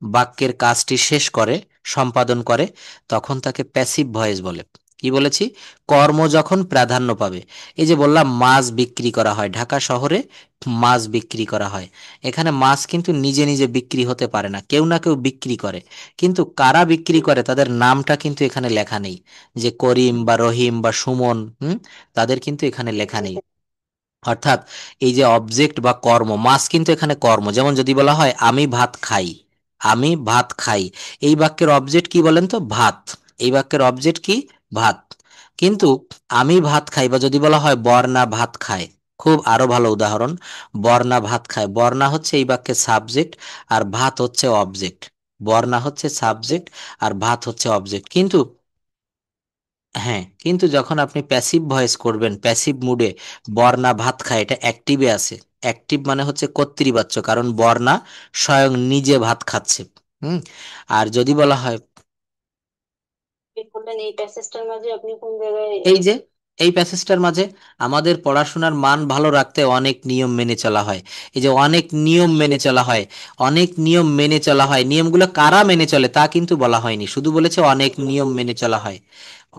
বাক্যের কাজটি শেষ করে, সম্পাদন করে, তখন তাকে প্যাসিভ ভয়েস বলে। কি বলেছি? কর্ম যখন প্রাধান্য পাবে। এই যে বললাম মাছ বিক্রি করা হয়, ঢাকা শহরে মাছ বিক্রি করা হয়, এখানে মাছ কিন্তু নিজে নিজে বিক্রি হতে পারে না, কেউ না কেউ বিক্রি করে। কিন্তু কারা বিক্রি করে তাদের নামটা কিন্তু এখানে লেখা নেই, যে করিম বা রহিম বা সুমন, তাদের কিন্তু এখানে লেখা নেই। অর্থাৎ এই যে অবজেক্ট বা কর্ম, মাস কিন্তু এখানে কর্ম। যেমন যদি বলা হয় আমি ভাত খাই, আমি ভাত খাই, এই বাক্যের অবজেক্ট কি বলেন তো? ভাত। এই বাক্যের অবজেক্ট কি? ভাত। কিন্তু আমি ভাত খাই, বা যদি বলা হয় বর্ণা ভাত খায়, খুব আরো ভালো উদাহরণ, বর্ণা ভাত খায়, বর্ণা হচ্ছে এই বাক্যের সাবজেক্ট, আর ভাত হচ্ছে অবজেক্ট। বর্ণা হচ্ছে সাবজেক্ট আর ভাত হচ্ছে অবজেক্ট। কিন্তু হ্যাঁ, কিন্তু যখন আপনি প্যাসিভ ভয়েস করবেন, প্যাসিভ মুডে, বর্ণা ভাত খায়, এটা অ্যাক্টিভে আছে। অ্যাক্টিভ মানে হচ্ছে কর্তৃবাচ্য, কারণ বর্ণা স্বয়ং নিজে ভাত খাচ্ছে। হুম। আর যদি বলা হয় বললেন এই প্যাসেজটার মাঝে আপনি কোন জায়গায় এই যে এই প্যাসেজটার মাঝে আমাদের পড়াশোনার মান ভালো রাখতে অনেক নিয়ম মেনে চলা হয়, এই যে অনেক নিয়ম মেনে চলা হয়, অনেক নিয়ম মেনে চলা হয়, নিয়মগুলো কারা মেনে চলে তা কিন্তু বলা হয়নি, শুধু বলেছে অনেক নিয়ম মেনে চলা হয়।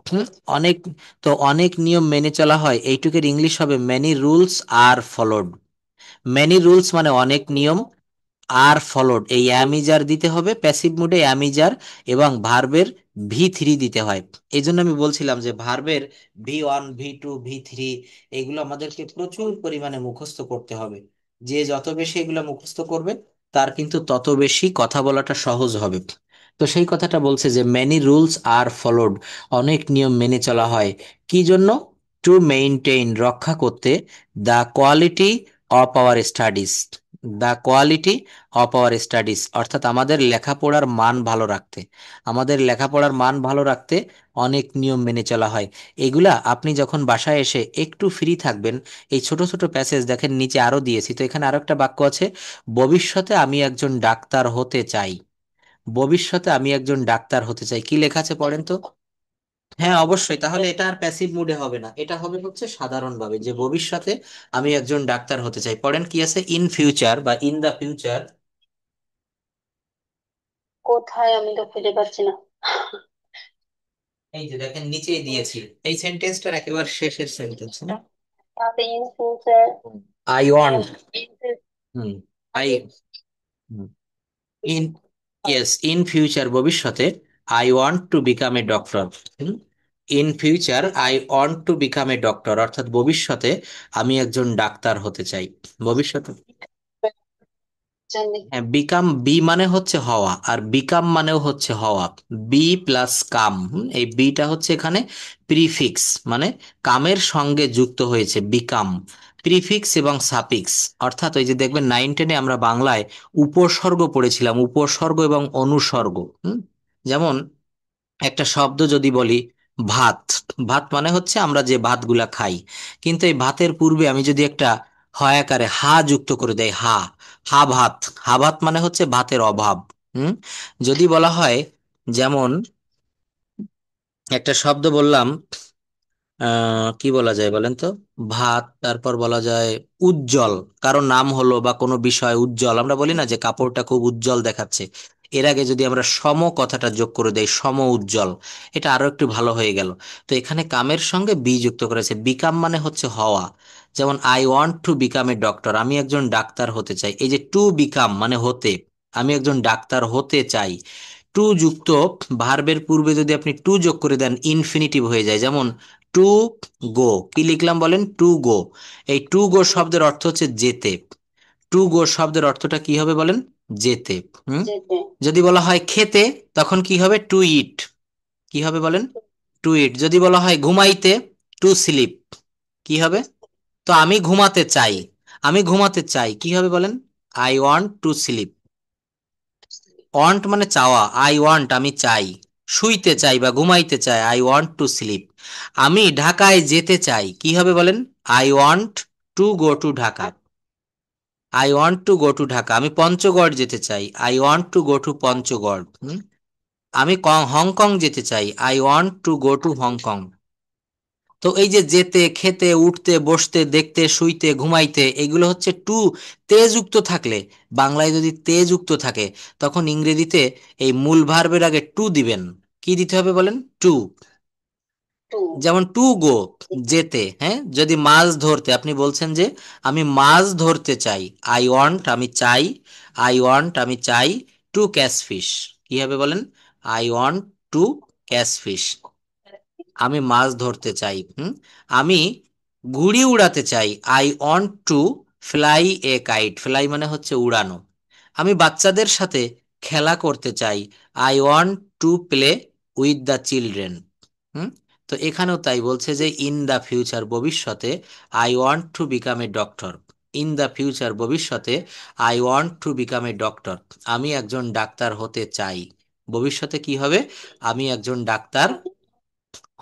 হুম, অনেক, তো অনেক নিয়ম মেনে চলা হয়, এইটুকের ইংলিশ হবে many rules are followed. Many rules মানে অনেক নিয়ম, আর ফলোড এই অ্যামিজার দিতে হবে, প্যাসিভ মুডে অ্যামিজার, এবং ভার্বের ভি থ্রি দিতে হয়। এই জন্য আমি বলছিলাম যে ভার্বের V1 V2 V3 এগুলো আমাদেরকে প্রচুর পরিমাণে মুখস্থ করতে হবে। যে যত বেশি এগুলো মুখস্থ করবে তার কিন্তু তত বেশি কথা বলাটা সহজ হবে। তো সেই কথাটা বলছে যে মেনি রুলস আর ফলোড, অনেক নিয়ম মেনে চলা হয়। কি জন্য? টু মেইনটেইন, রক্ষা করতে, the quality of our studies, the quality of our studies, অর্থাৎ আমাদের লেখাপড়ার মান ভালো রাখতে, আমাদের লেখাপড়ার মান ভালো রাখতে অনেক নিয়ম মেনে চলা হয়। এগুলা আপনি যখন বাসায় এসে একটু ফ্রি থাকবেন, এই ছোট ছোট প্যাসেজ দেখেন নিচে আরো দিয়েছি, তো এখানে আরো একটা বাক্য আছে, ভবিষ্যতে আমি একজন ডাক্তার হতে চাই। ভবিষ্যতে আমি একজন ডাক্তার হতে চাই, কি লেখা আছে পড়েন তো? হ্যাঁ অবশ্যই, তাহলে এটা আর প্যাসিভ মুডে হবে না, এটা হবে হচ্ছে সাধারণভাবে, যে ভবিষ্যতে আমি একজন ডাক্তার হতে চাই। পড়েন কি আছে? ইন ফিউচার বা ইন দা ফিউচার। কোথায় আমি তো খুঁজে পাচ্ছি না। এই যে দেখেন নিচেই দিয়েছি, এই সেন্টেন্সটার একেবারে শেষের সেন্টেন্স না। তাহলে in future, I want, hmm, I, in, yes, in future ভবিষ্যতে, I want to become a doctor. In future I want to become a doctor, অর্থাৎ ভবিষ্যতে আমি একজন ডাক্তার হতে চাই। ভবিষ্যতে, জানি। হ্যাঁ, বিকাম, বি মানে হচ্ছে হওয়া, আর বিকাম মানেও হচ্ছে হওয়া। বি প্লাস কাম, এই বিটা হচ্ছে এখানে প্রিফিক্স, মানে কামের সঙ্গে যুক্ত হয়েছে বিকাম। প্রিফিক্স এবং সাফিক্স, অর্থাৎ ওই যে দেখবেন 9 10-এ আমরা বাংলায় উপসর্গ পড়েছিলাম, উপসর্গ এবং অনুসর্গ। হুম, যেমন একটা শব্দ যদি বলি ভাত, ভাত মানে হচ্ছে আমরা যে ভাতগুলা খাই, কিন্তু এই ভাতের পূর্বে আমি যদি একটা হয় আকারে হা যুক্ত করে দেই, হা, হা ভাত, হা ভাত মানে হচ্ছে ভাতের অভাব। হুম। যদি বলা হয়, যেমন একটা শব্দ বললাম, কি বলা যায় বলেন তো, ভাত, তারপর বলা যায় উজ্জ্বল, কারো নাম হলো বা কোনো বিষয় উজ্জ্বল, আমরা বলি না যে কাপড়টা খুব উজ্জ্বল দেখাচ্ছে, এর আগে যদি আমরা সম কথাটা যোগ করে দেই, সম উজ্জ্বল, এটা আরো একটু ভালো হয়ে গেল। তো এখানে কামের সঙ্গে বি যুক্ত করেছে, বিকাম মানে হচ্ছে হওয়া। যেমন I want to become a doctor, আমি একজন ডাক্তার হতে চাই, এই যে টু বিকাম মানে হতে, আমি একজন ডাক্তার হতে চাই। টু যুক্ত ভার্বের পূর্বে যদি আপনি টু যোগ করে দেন ইনফিনিটিভ হয়ে যায়। যেমন টু গো, কি লিখলাম বলেন, টু গো। এই টু গো শব্দের অর্থ হচ্ছে যেতে। টু গো শব্দের অর্থটা কি হবে বলেন, যেতে। হুম। যেতে। যদি বলা হয় খেতে, তখন কি হবে, টু ইট, কি হবে বলেন, টু ইট। যদি বলা হয় ঘুমাইতে, টু স্লিপ, কি হবে, তো আমি ঘুমাতে চাই, আমি ঘুমাতে চাই, কি হবে বলেন, I want to sleep. Want মানে চাওয়া, আই ওয়ান্ট আমি চাই, শুইতে চাই বা ঘুমাইতে চাই, আই ওয়ান্ট টু স্লিপ। আমি ঢাকায় যেতে চাই, কি হবে বলেন, I want to go to Dhaka, I want to go to Dhaka. আমি পঞ্চগড় যেতে চাই, I want to go to Panchagarh. আমি হংকং যেতে চাই, I want to go to Hong Kong. তো এই যে যেতে, খেতে, উঠতে, বসতে, দেখতে, শুইতে, ঘুমাইতে, এগুলো হচ্ছে টু তে যুক্ত থাকলে, বাংলায় যদি তে যুক্ত থাকে, তখন ইংরেজিতে এই মূল ভার্বের আগে টু দিবেন। কি দিতে হবে বলেন, টু। টু। যেমন টু গো, যেতে, হ্যাঁ। যদি মাছ ধরতে, আপনি বলছেন যে আমি মাছ ধরতে চাই, আই ওয়ান্ট আমি চাই, আই ওয়ান্ট আমি চাই টু ক্যাচ ফিশ, কি হবে বলেন, I want to catch fish, আমি মাছ ধরতে চাই। আমি ঘুড়ি উড়াতে চাই, I want to fly a kite, fly মানে হচ্ছে উড়ানো। আমি বাচ্চাদের সাথে খেলা করতে চাই, I want to play with the children. হুম। তো এখানেও তাই বলছে যে ইন দ্য ফিউচার, ভবিষ্যতে, I want to become a doctor, in the future ভবিষ্যতে, I want to become a doctor, আমি একজন ডাক্তার হতে চাই। ভবিষ্যতে কি হবে, আমি একজন ডাক্তার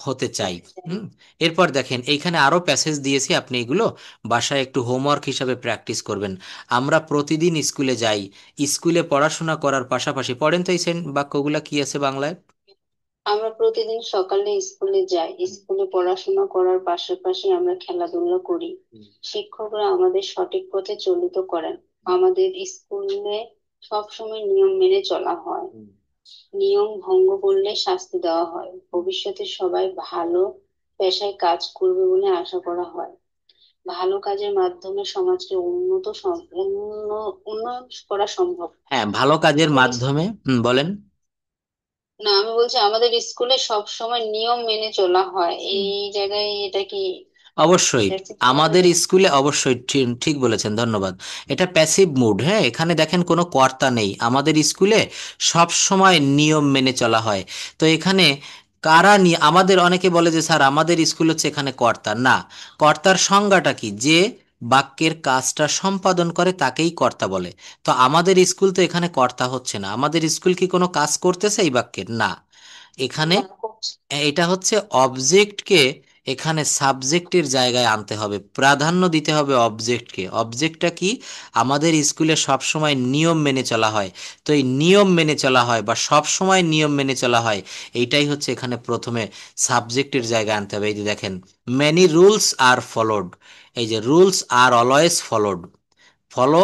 হতে চাই। হুম। এরপর দেখেন এইখানে আরো প্যাসেজ দিয়েছি, আপনি এগুলো বাসায় একটু হোমওয়ার্ক হিসাবে প্র্যাকটিস করবেন। আমরা প্রতিদিন স্কুলে যাই, স্কুলে পড়াশোনা করার পাশাপাশি, পড়েন তো এই বাক্যগুলা কি আছে বাংলায়। আমরা প্রতিদিন সকালে স্কুলে যাই, স্কুলে পড়াশোনা করার পাশাপাশি আমরা খেলাধুলা করি। শিক্ষকরা আমাদের সঠিক পথে চালিত করেন। আমাদের স্কুলে সবসময় নিয়ম মেনে চলা হয়। নিয়ম ভঙ্গ করলে শাস্তি দেওয়া হয়। ভবিষ্যতে সবাই ভালো পেশায় কাজ করবে বলে আশা করা হয়। ভালো কাজের মাধ্যমে সমাজকে উন্নয়ন করা সম্ভব। হ্যাঁ, ভালো কাজের আমাদের মাধ্যমে, বলেন। না, আমি বলছি আমাদের স্কুলে সব সময় নিয়ম মেনে চলা হয়, এই জায়গায় এটা কি, অবশ্যই, এটা ঠিক বলা আমাদের যাবে? স্কুলে অবশ্যই ঠিক ঠিক বলেছেন, ধন্যবাদ। এটা প্যাসিভ মুড, হ্যাঁ, এখানে দেখেন কোনো কর্তা নেই, আমাদের স্কুলে সব সময় নিয়ম মেনে চলা হয়। তো এখানে কারা আমাদের অনেকে বলে যে স্যার আমাদের স্কুল হচ্ছে এখানে কর্তা, না, কর্তার সংজ্ঞাটা কি, যে বাক্যের কাজটা সম্পাদন করে তাকেই কর্তা বলে। তো আমাদের স্কুল তো এখানে কর্তা হচ্ছে না, আমাদের স্কুল কি কোনো কাজ করতেছে এই বাক্যের, না। এখানে না, করছি। এটা হচ্ছে অবজেক্টকে এখানে সাবজেক্টের জায়গায় আনতে হবে, প্রাধান্য দিতে হবে অবজেক্টকে। অবজেক্টটা কি, আমাদের স্কুলে সব সময় নিয়ম মেনে চলা হয়। তো এই নিয়ম মেনে চলা হয় বা সব সময় নিয়ম মেনে চলা হয়, এইটাই হচ্ছে এখানে প্রথমে সাবজেক্টের জায়গায় আনতে হবে। এই যে দেখেন, মেনি রুলস আর ফলোড, এই যে rules are always followed, follow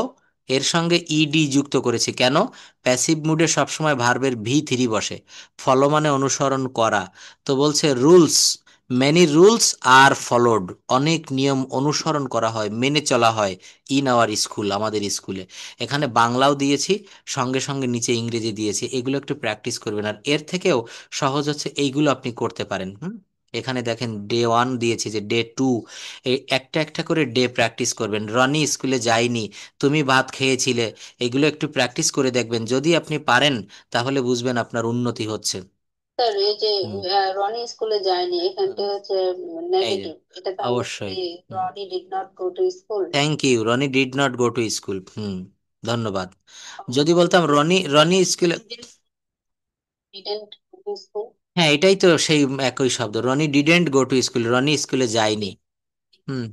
এর সঙ্গে ইডি যুক্ত করেছি কেন, প্যাসিভ মুডে সবসময় ভার্বের ভি থ্রি বসে, ফলো মানে অনুসরণ করা। তো বলছে rules, many rules are followed, অনেক নিয়ম অনুসরণ করা হয়, মেনে চলা হয়, ইন আওয়ার স্কুল, আমাদের স্কুলে। এখানে বাংলাও দিয়েছি, সঙ্গে সঙ্গে নিচে ইংরেজি দিয়েছি, এগুলো একটু প্র্যাকটিস করবেন। আর এর থেকেও সহজ হচ্ছে এইগুলো আপনি করতে পারেন। এখানে দেখেন ডে ওয়ান দিয়েছি, যে ডে টু, এই একটা একটা করে ডে প্র্যাকটিস করবেন। রনি স্কুলে যায়নি, তুমি ভাত খেয়েছিলে, এগুলো একটু প্র্যাকটিস করে দেখবেন, যদি আপনি পারেন তাহলে বুঝবেন আপনার উন্নতি হচ্ছে। স্যার, এই যে হুম। রনি স্কুলে যায়নি, হুম। এখানটা হচ্ছে এই যে, নেগেটিভ, এটা তাহলে অবশ্যই। কি, Rony did not go to school? Thank you, Rony did not go to school. ধন্যবাদ। যদি বলতাম রনি রনি স্কুলে, ডিডেন্ট স্কুল। হ্যাঁ, এটাই তো সেই একই শব্দ, Rony didn't go to school, Rony স্কুলে যায়নি। হুম।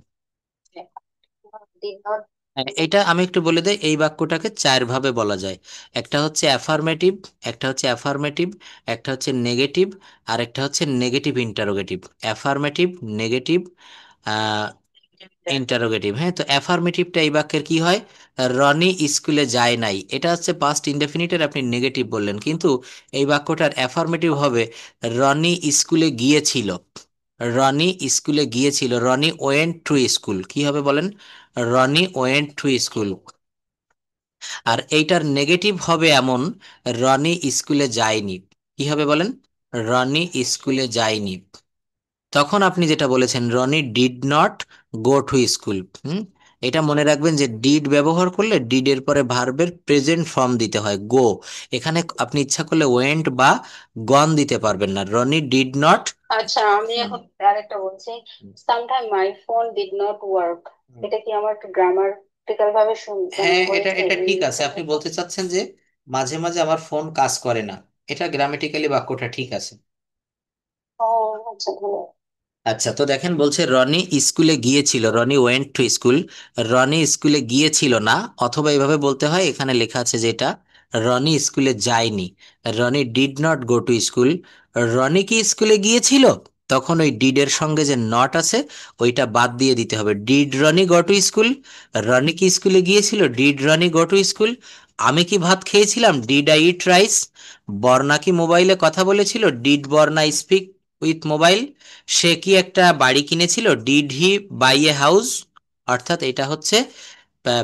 Did not. এটা আমি একটু বলে দেই, এই বাক্যটাকে চার ভাবে বলা যায়। একটা হচ্ছে অ্যাফার্মেটিভ, একটা হচ্ছে অ্যাফার্মেটিভ, একটা হচ্ছে নেগেটিভ, আর একটা হচ্ছে negative interrogative. Affirmative, negative, interrogative. হ্যাঁ, তো অ্যাফার্মেটিভটা এই বাক্যের কি হয়? রনি স্কুলে যায় নাই, এটা হচ্ছে পাস্ট ইনডেফিনিটের আপনি নেগেটিভ বললেন, কিন্তু এই বাক্যটার অ্যাফার্মেটিভ হবে রনি স্কুলে গিয়েছিল। রনি স্কুলে গিয়েছিল, রনি ওয়েন্ট টু স্কুল। কি হবে বলেন? Rony went to school. আর এইটার নেগেটিভ হবে এমন, রনি স্কুলে যায়নি। কি হবে বলেন? রনি স্কুলে যায়নি। তখন আপনি যেটা বলেছেন, Rony did not go to school. হুম। এটা মনে রাখবেন যে ডিড ব্যবহার করলে ডিডের পরে ভার্বের প্রেজেন্ট ফর্ম দিতে হয়, গো। এখানে আপনি ইচ্ছা করলে ওয়েন্ট বা গন দিতে পারবেন না, রনি ডিড নট। আচ্ছা, আমি এখন আরেকটা বলছি। Sometime my phone did not work. এটা কি আমার একটু গ্রামাটিক্যাল ভাবে মানে হ্যাঁ, এটা হয়েছে এটা এই ঠিক আছে, আপনি বলতে চাচ্ছেন যে মাঝে মাঝে আমার ফোন কাজ করে না। এটা গ্রামেটিক্যালি বাক্যটা ঠিক আছে। ও, আচ্ছা ভালো। আচ্ছা, তো দেখেন বলছে রনি স্কুলে গিয়েছিল, Rony went to school. Rony স্কুলে গিয়েছিল না, অথবা এভাবে বলতে হয়, এখানে লেখা আছে যেটা, রনি স্কুলে যায়নি। Rony did not go to school. Rony কি স্কুলে গিয়েছিল? তখন ওই ডিড এর সঙ্গে যে নট আছে ওইটা বাদ দিয়ে দিতে হবে। Did Rony go to school? Rony কি স্কুলে গিয়েছিল? Did Rony go to school? আমি কি ভাত খেয়েছিলাম? Did I eat rice? Varna কি মোবাইলে কথা বলেছিল? Did Barna speak with mobile? সে কি একটা বাড়ি কিনেছিল? Did he buy a house? অর্থাৎ এটা হচ্ছে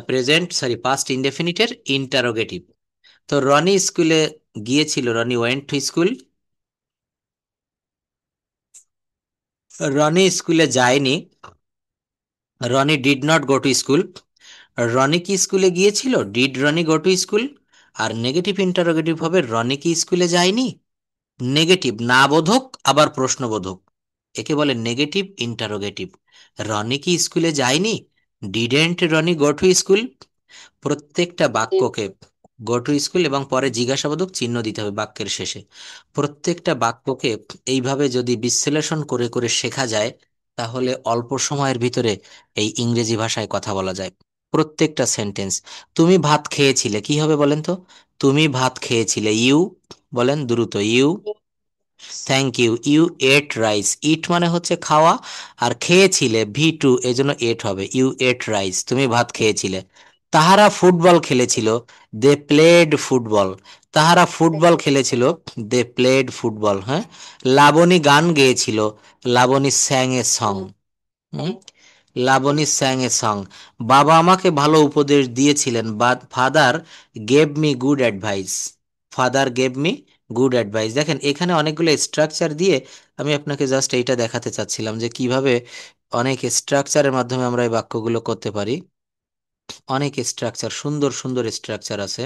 প্রেজেন্ট, সরি, পাস্ট ইনডেফিনিটের ইন্টারোগেটিভ। তো রনি স্কুলে গিয়েছিল, Rony went to school. Rony স্কুলে যায়নি, Rony did not go to school. Rony কি স্কুলে গিয়েছিল? Did Rony go to school? আর নেগেটিভ ইন্টারোগেটিভ হবে রনি কি স্কুলে যায়নি। নেগেটিভ না বোধক আবার প্রশ্নবোধক, একে বলে নেগেটিভ ইন্টারোগেটিভ। রনি কি স্কুলে যায়নি? Didn't Rony go to school? প্রত্যেকটা বাক্যকে গো টু স্কুল এবং পরে জিজ্ঞাসাবাদক চিহ্ন দিতে হবে বাক্যের শেষে। প্রত্যেকটা বাক্যকে এইভাবে যদি বিশ্লেষণ করে করে শেখা যায়, তাহলে অল্প সময়ের ভিতরে এই ইংরেজি ভাষায় কথা বলা যায়। প্রত্যেকটা সেন্টেন্স। তুমি ভাত খেয়েছিলে, কি হবে বলেন তো? তুমি ভাত খেয়েছিলে, ইউ। বলেন দ্রুত, you. Thank you, you ate rice. Eat মানে হচ্ছে খাওয়া, আর খেয়েছিলে ভি2, এই জন্য এট হবে, ইউ এট রাইস, তুমি ভাত খেয়েছিলে। তাহারা ফুটবল খেলেছিল, দে প্লেড ফুটবল। তাহারা ফুটবল খেলেছিল, দে প্লেড ফুটবল। হ্যাঁ। লাবণী গান গেয়েছিল, Laboni sang a song. Laboni sang a song. বাবা আমাকে ভালো উপদেশ দিয়েছিলেন, but father gave me good advice. Father gave me good advice. দেখেন এখানে অনেকগুলো স্ট্রাকচার দিয়ে আমি আপনাকে জাস্ট এইটা দেখাতে চাচ্ছিলাম যে কিভাবে অনেক স্ট্রাকচারের মাধ্যমে আমরা এই বাক্যগুলো করতে পারি। অনেক স্ট্রাকচার, সুন্দর সুন্দর স্ট্রাকচার আছে।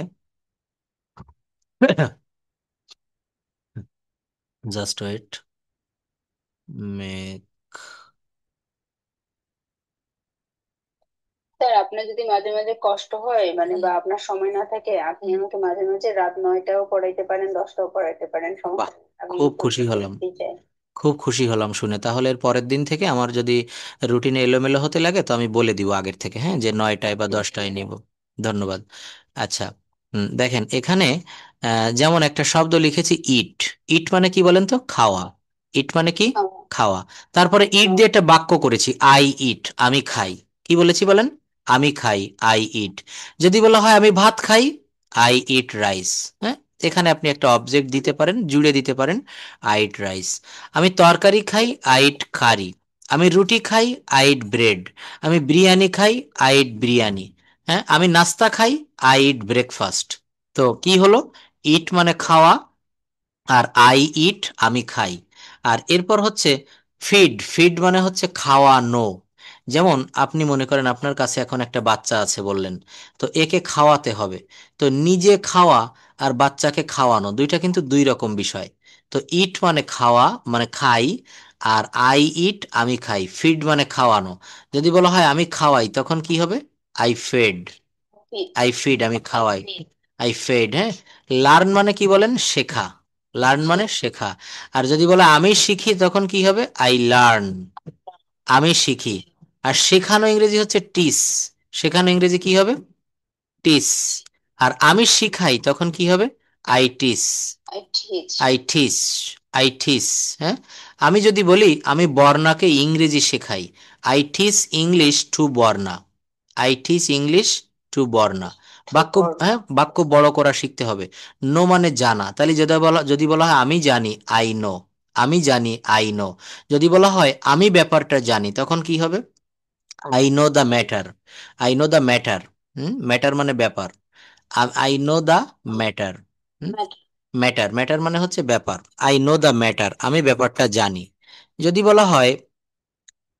Just wait. মেক। স্যার, আপনার যদি মাঝে মাঝে কষ্ট হয় মানে বা আপনার সময় না থাকে, আপনি আমাকে মাঝে মাঝে রাত 9টাও পড়াইতে পারেন, 10টাও পড়াইতে পারেন, বাহ, সমস্যা নেই। আমি খুব খুশি উপস্থিত হলাম। থাকতেই চাই। খুব খুশি হলাম শুনে। তাহলে এর পরের দিন থেকে আমার যদি রুটিনে এলোমেলো হতে লাগে তো আমি বলে দিব আগের থেকে, হ্যাঁ, যে 9টায় বা 10টায় নিব। ধন্যবাদ। আচ্ছা। দেখেন এখানে যেমন একটা শব্দ লিখেছি, ইট। ইট মানে কি বলেন তো? খাওয়া। ইট মানে কি? খাওয়া। তারপরে ইট দিয়ে একটা বাক্য করেছি, আই ইট, আমি খাই। কি বলেছি বলেন? আমি খাই, আই ইট। যদি বলা হয় আমি ভাত খাই, আই ইট রাইস। হ্যাঁ। এখানে আপনি একটা অবজেক্ট দিতে পারেন, জুড়ে দিতে পারেন, আইট রাইস। আমি তরকারি খাই, আইট কারি। আমি রুটি খাই, আইট ব্রেড। আমি বিরিয়ানি খাই, আইট বিরিয়ানি। হ্যাঁ। আমি নাস্তা খাই, আইট ব্রেকফাস্ট। তো কি হলো? ইট মানে খাওয়া, আর আই ইট আমি খাই। আর এরপর হচ্ছে ফিড। ফিড মানে হচ্ছে খাওয়ানো। যেমন আপনি মনে করেন আপনার কাছে এখন একটা বাচ্চা আছে বললেন, তো একে খাওয়াতে হবে। তো নিজে খাওয়া আর বাচ্চাকে খাওয়ানো দুইটা কিন্তু দুই রকম বিষয়। তো ইট মানে খাওয়া, মানে খাই, আর আই ইট আমি খাই। ফিড মানে খাওয়ানো। যদি বলা হয় আমি খাওয়াই, তখন কি হবে? I fade. আই ফিড, আমি খাওয়াই, আই ফেড। হ্যাঁ। লার্ন মানে কি বলেন? শেখা। লার্ন মানে শেখা। আর যদি বলে আমি শিখি তখন কি হবে? I learn. আমি শিখি। আর শেখানো ইংরেজি হচ্ছে টিস। শেখানো ইংরেজি কি হবে? টিস। আর আমি শিখাই তখন কি হবে? I teach. I teach. I teach. I teach. হ্যাঁ। আমি যদি বলি আমি বর্ণাকে ইংরেজি শেখাই, I teach English to Varna. I teach English to Varna. বাক্য, হ্যাঁ, বাক্য বড় করা শিখতে হবে। নো মানে জানা, তাহলে যদি বলা হয় আমি জানি, আই নো। আমি জানি, আই নো। যদি বলা হয় আমি ব্যাপারটা জানি তখন কি হবে? I know the matter. I know the matter. Matter মানে ব্যাপার। I know the matter. Matter, matter মানে হচ্ছে ব্যাপার। আই নো দ্য ম্যাটার, আমি ব্যাপারটা জানি। যদি বলা হয়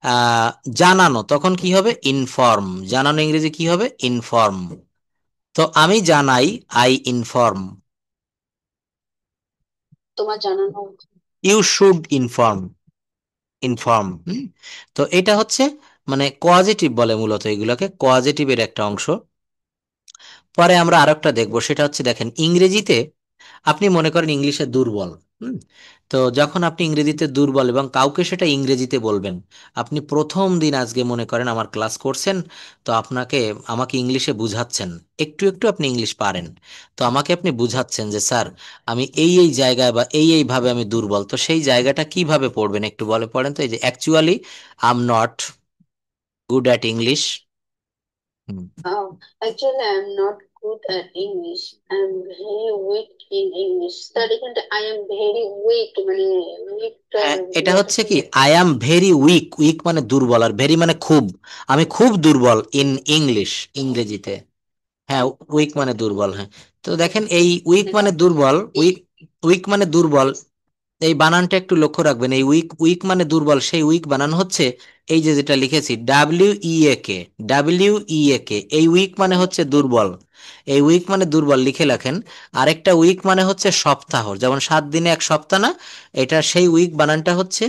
আহ জানানো তখন কি হবে? ইনফর্ম। জানানো ইংরেজি কি হবে? ইনফর্ম। তো আমি জানাই, আই ইনফর্ম। তোমার জানানো উচিত। You should inform. ইনফর্ম। তো এটা হচ্ছে মানে কোয়াজিটিভ বলে, মূলত এগুলোকে কোয়াজিটিভের একটা অংশ। পরে আমরা আরেকটা দেখবো, সেটা হচ্ছে দেখেন ইংরেজিতে আপনি মনে করেন ইংলিশে দুর্বল। হুম। তো যখন আপনি ইংরেজিতে দুর্বল এবং কাউকে সেটা ইংরেজিতে বলবেন, আপনি প্রথম দিন আজকে মনে করেন আমার ক্লাস করছেন, তো আমাকে ইংলিশে বুঝাচ্ছেন, একটু একটু আপনি ইংলিশ পারেন, তো আমাকে আপনি বুঝাচ্ছেন যে স্যার আমি এই এই জায়গায় বা এই এই ভাবে আমি দুর্বল, তো সেই জায়গাটা কিভাবে পড়বেন একটু বলে পড়েন তো। এই যে actually I am not good at English. Actually, I'm not good at English. I'm very weak in English. তার এখানটা I am very weak মানে weakটার হ্যাঁ, এটা ইয়েটা হচ্ছে কি? কি I am very weak. Weak মানে দুর্বল, আর ভেরি মানে খুব। আমি খুব দুর্বল ইন ইংলিশ, ইংরেজিতে। হ্যাঁ, উইক মানে দুর্বল। হ্যাঁ। তো দেখেন এই উইক মানে দুর্বল, উইক, উইক মানে দুর্বল, এই বানানটা একটু লক্ষ্য রাখবেন। এই উইক, উইক মানে দুর্বল, সেই উইক বানান হচ্ছে এই যে যেটা লিখেছি WEAK। WEAK, এই উইক মানে হচ্ছে দুর্বল। এই উইক মানে দুর্বল লিখে রাখেন। আরেকটা উইক মানে হচ্ছে সপ্তাহ, যেমন 7 দিনে এক সপ্তাহ না, এটা সেই উইক বানানটা হচ্ছে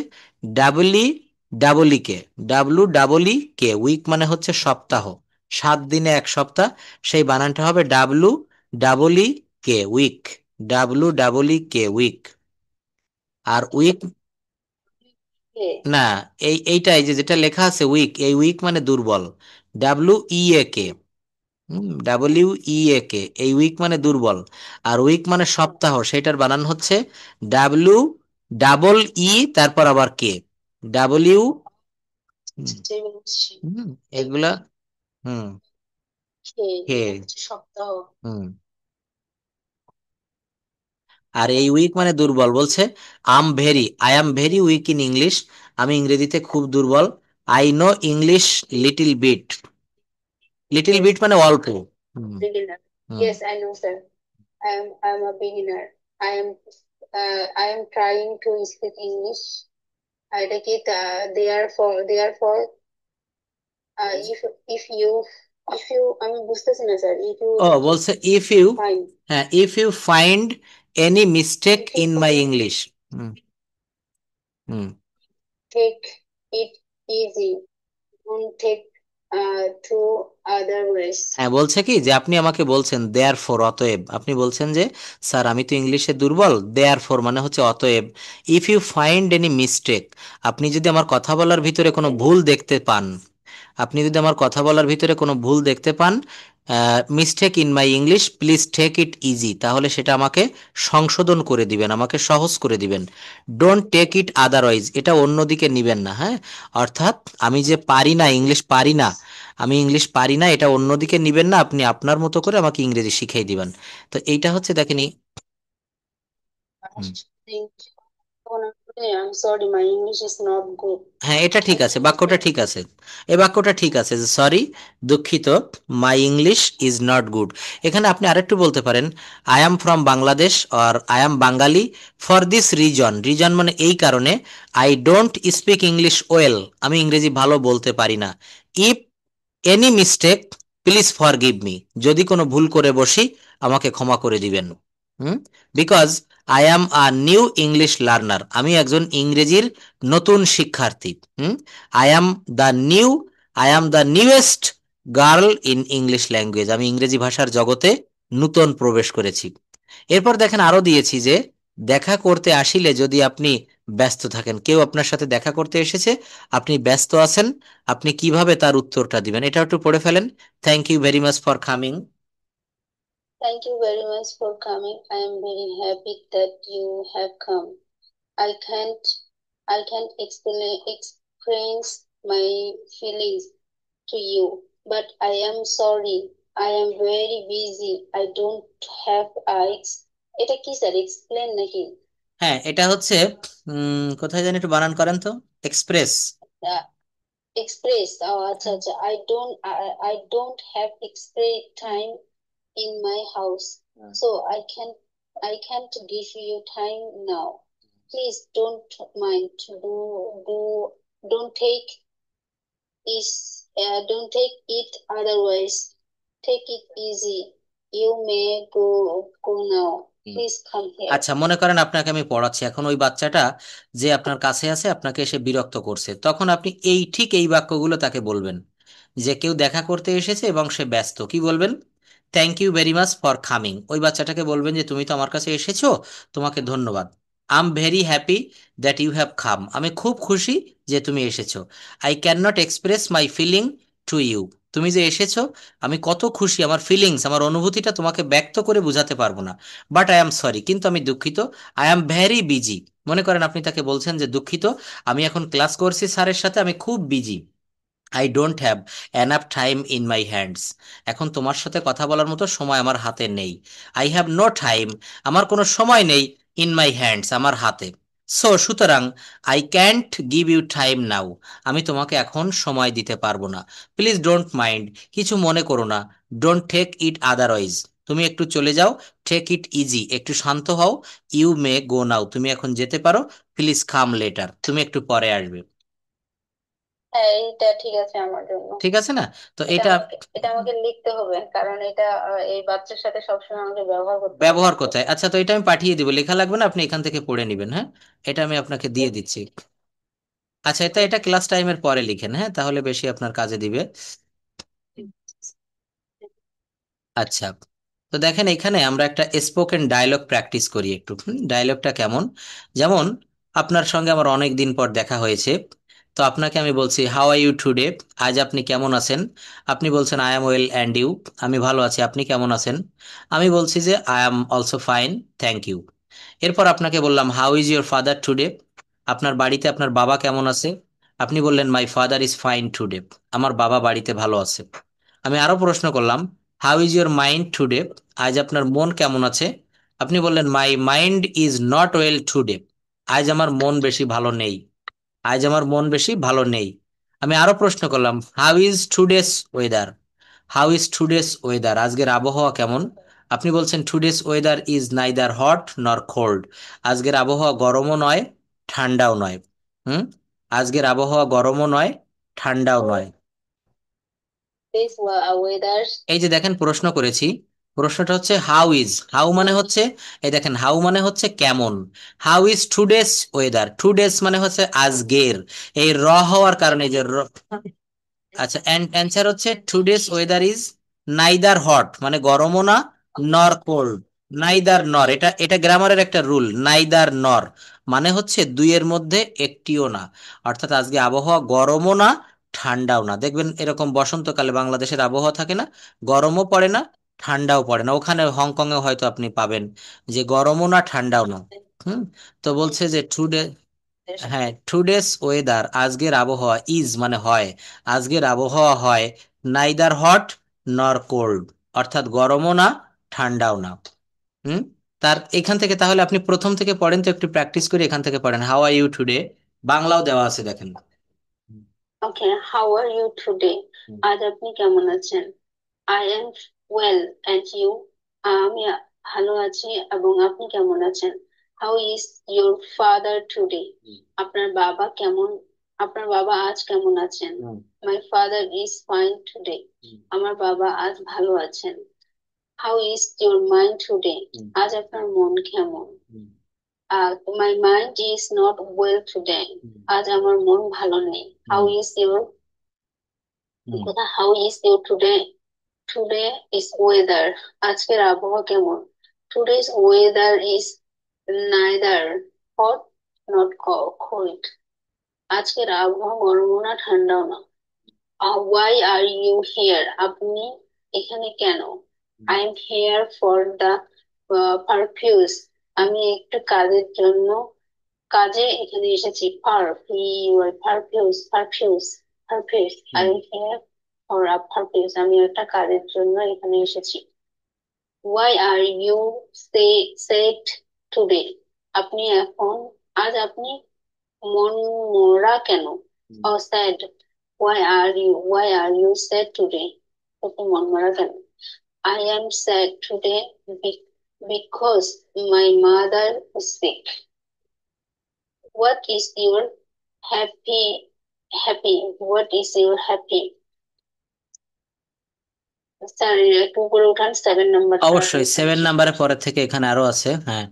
WEEK। WEEK, উইক মানে হচ্ছে সপ্তাহ। 7 দিনে এক সপ্তাহ, সেই বানানটা হবে WEEK, উইক। WEEK, week. আর উইক না, এইটাই যে যেটা লেখা আছে উইক, এই উইক মানে দুর্বল। WEAK। WEAK, এই উইক মানে দুর্বল। আর উইক মানে সপ্তাহ, সেটার বানান হচ্ছে WEE, তারপর আবার কে। ডাব্লিউ। সেটাই বলছি। এগুলা। হুম। কে। এটা হচ্ছে সপ্তাহ। হুম। আর এই উইক মানে দুর্বল বলছে I am very weak in English. আমি ইংরেজিতে খুব দুর্বল। I know English little bit. Little Yes, bit মানে অল্প। হুম। beginner. Hmm. Yes, I know, sir. I'm a beginner. I am I am trying to speak English. এটা কি therefore if you আমি বুঝতেছি না স্যার if you ও বলছে if you, find হ্যাঁ, if you find any mistake if you in my find English. হুম। হুম। take it easy, don't take to other ways. হ্যাঁ, বলছে কি যে আপনি আমাকে বলছেন দেয়ার ফর, অতএব আপনি বলছেন যে স্যার আমি তো ইংলিশে দুর্বল, দেয়ার ফর মানে হচ্ছে অতএব। If you find any mistake, আপনি যদি আমার কথা বলার ভিতরে কোনো ভুল দেখতে পান, আপনি যদি আমার কথা বলার ভিতরে কোনো ভুল দেখতে পান, mistake in my English, please take it easy, তাহলে সেটা আমাকে সংশোধন করে দিবেন, আমাকে সহজ করে দিবেন। ডোন্ট টেক ইট আদারওয়াইজ, এটা অন্যদিকে নিবেন না। হ্যাঁ। অর্থাৎ আমি যে পারি না, ইংলিশ পারি না, আমি ইংলিশ পারি না, এটা অন্যদিকে নিবেন না, আপনি আপনার মতো করে আমাকে ইংরেজি শিখিয়ে দিবেন। তো এইটা হচ্ছে দেখেন হুম। I'm sorry, my English is not good. হ্যাঁ, এটা ঠিক আছে, বাক্যটা ঠিক আছে। এই বাক্যটা ঠিক আছে যে সরি, দুঃখিত, my English is not good. এখানে আপনি আরেকটু বলতে পারেন I am from Bangladesh, or I am Bengali for this reason. Reason মানে এই কারণে। I don't speak English well, আমি ইংরেজি ভালো বলতে পারি না। If any mistake, please forgive me, যদি কোনো ভুল করে বসি আমাকে ক্ষমা করে দিবেন। Because I am a new English learner, আমি একজন ইংরেজির নতুন শিক্ষার্থী। I am the new, I am the newest girl in English language, আমি ইংরেজি ভাষার জগতে নূতন প্রবেশ করেছি। এরপর দেখেন আরো দিয়েছি যে দেখা করতে আসিলে যদি আপনি ব্যস্ত থাকেন, কেউ আপনার সাথে দেখা করতে এসেছে, আপনি ব্যস্ত আছেন, আপনি কিভাবে তার উত্তরটা দিবেন এটা একটু পড়ে ফেলেন। Thank you very much for coming. Thank you very much for coming. I am very happy that you have come. I can't express my feelings to you, but I am sorry. I am very busy. I don't have eyes. এটা কি sir explain নাকি? হ্যাঁ, এটা হচ্ছে কোথায় জানি একটু বানান করেন তো, এক্সপ্রেস। এক্সপ্রেস আচ্ছা আচ্ছা I don't have express time in my house, so I can't give you time now. Please don't mind. Do don't take don't take it otherwise. Take it easy. You may go now. Please come here. আচ্ছা, মনে করেন আপনাকে আমি পড়াচ্ছি, এখন ওই বাচ্চাটা যে আপনার কাছে আছে আপনাকে এসে বিরক্ত করছে, তখন আপনি ঠিক এই বাক্যগুলো তাকে বলবেন। যে কেউ দেখা করতে এসেছে এবং সে ব্যস্ত, কি বলবেন? Thank you very much for coming. ওই বাচ্চাটাকে বলবেন যে তুমি তো আমার কাছে এসেছো, তোমাকে ধন্যবাদ। I am very happy that you have come. আমি খুব খুশি যে তুমি এসেছো। I can not express my feeling to you. তুমি যে এসেছো, আমি কত খুশি, আমার ফিলিংস, আমার অনুভূতিটা তোমাকে ব্যক্ত করে বোঝাতে পারবো না। বাট আই এম সরি, কিন্তু আমি দুঃখিত। I am very busy. মনে করেন আপনি তাকে বলছেন যে দুঃখিত, আমি এখন ক্লাস করছি স্যারের সাথে, আমি খুব busy. I don't have enough time in my hands. এখন তোমার সাথে কথা বলার মতো সময় আমার হাতে নেই। আই হ্যাভ নো টাইম, আমার কোনো সময় নেই। ইন মাই হ্যান্ডস, আমার হাতে। সুতরাং I can't give you time now, আমি তোমাকে এখন সময় দিতে পারবো না। প্লিজ ডোন্ট মাইন্ড, কিছু মনে করো না। ডোন্ট টেক ইট আদারওয়াইজ, তুমি একটু চলে যাও। টেক ইট ইজি, একটু শান্ত হও। ইউ মে গো নাও, তুমি এখন যেতে পারো। প্লিজ কাম লেটার, তুমি একটু পরে আসবে। হ্যাঁ, এটা ঠিক আছে আমার জন্য। ঠিক আছে না? তো এটা এটা আমাকে লিখতে হবে, কারণ এটা এই বাচ্চার সাথে সবসময় আমাকে ব্যবহার করতে হবে। ব্যবহার কোথায়? আচ্ছা, তো এটা আমি পাঠিয়ে দিব, লেখা লাগবে না, আপনি এখান থেকে পড়ে নেবেন। হ্যাঁ, এটা আমি আপনাকে দিয়ে দিচ্ছি। আচ্ছা, এটা ক্লাস টাইমের পরে লিখেন, হ্যাঁ, তাহলে বেশি আপনার কাজে দিবে। আচ্ছা, তো দেখেন এখানে আমরা একটা স্পোকেন ডায়লগ প্র্যাকটিস করি একটু। ডায়লগটা কেমন? যেমন, আপনার সঙ্গে আমার অনেক দিন পর দেখা হয়েছে, তো আপনাকে আমি বলছি হাউ আর ইউ টুডে, আজ আপনি কেমন আছেন? আপনি বলছেন I am well and you, আমি ভালো আছি, আপনি কেমন আছেন? আমি বলছি যে I am also fine, thank you. এরপর আপনাকে বললাম how is your father today, আপনার বাড়িতে আপনার বাবা কেমন আছে? আপনি বললেন my father is fine today, আমার বাবা বাড়িতে ভালো আছে। আমি আরো প্রশ্ন করলাম how is your mind today, আজ আপনার মন কেমন আছে? আপনি বললেন my mind is not well today, আজ আমার মন বেশি ভালো নেই। আজ আমার মন বেশি ভালো নেই। আমি আরো প্রশ্ন করলাম how is today's weather, how is today's weather, আজকের আবহাওয়া কেমন? আপনি বলছেন today's weather is neither hot নর কোল্ড, আজকের আবহাওয়া গরমও নয়, ঠান্ডাও নয়। হুম, আজকের আবহাওয়া গরমও নয়, ঠান্ডাও নয়। This weather. এই যে দেখেন প্রশ্ন করেছি, প্রশ্নটা হচ্ছে হাউ ইজ, হাউ মানে হচ্ছে, এই দেখেন হাউ মানে হচ্ছে কেমন। How is today's weather, today's মানে হচ্ছে আজকের। এই হওয়ার কারণে যে আচ্ছা, অ্যান্সার হচ্ছে today's weather is neither hot, মানে গরমও না, নর কোল্ড, নাইদার নর। এটা এটা গ্রামারের একটা রুল, নাইদার নর মানে হচ্ছে দুইয়ের মধ্যে একটিও না। অর্থাৎ আজকে আবহাওয়া গরমও না, ঠান্ডাও না। দেখবেন এরকম বসন্তকালে বাংলাদেশের আবহাওয়া থাকে না, গরমও পড়ে না, ঠান্ডাও পড়ে না। ওখানে হংকং এ হয়তো আপনি পাবেন যে গরমও না, ঠান্ডাও না। হুম, তো বলছে যে টুডে, হ্যাঁ, টুডেস ওয়েদার, আজকের আবহাওয়া, ইজ মানে হয়, আজকের আবহাওয়া হয় নাইদার হট নর কোল্ড, অর্থাৎ গরমও না, ঠান্ডাও না। হুম, তার এখান থেকে তাহলে আপনি প্রথম থেকে পড়েন তো, একটু প্র্যাকটিস করে এখান থেকে পড়েন হাউ আর ইউ টুডে, বাংলাও দেওয়া আছে দেখেন। Okay, how are you today? আজ আপনি কেমন আছেন? I am well and you? আমি ভালো আছি, এবং আপনি কেমন আছেন? How is your father today? আপনার বাবা কেমন? আপনার বাবা আজ কেমন আছেন? My father is fine today. আমার বাবা আজ ভালো আছেন। How is your mind today? আজ আপনার মন কেমন? My mind is not well today. আজ আমার মন ভালো নেই। How is your how is your today? Today is weather. আজকের আবহাওয়া কেমন? Today's weather is neither hot not cold. আজকের আবহাওয়া গরমও না ঠান্ডাও না। Why are you here? আপনি এখানে কেন? I am here for the purpose. আমি একটু কাজের জন্য কাজে এখানে এসেছি। Purpose purpose purpose. I am here for a purpose. আমি একটা কাজের জন্য এখানে এসেছি। Why are you sad today? আপনি এখন আজ আপনি মন মরা কেন? ও sad. Why are you sad today? আপনি মন মরা কেন? I am sad today because my mother sick. What is your happy what is your happy? Sir একটু উপরে উঠান, 7 নাম্বারটা। অবশ্যই 7 নাম্বারের পরে থেকে এখানে আরো আছে, হ্যাঁ।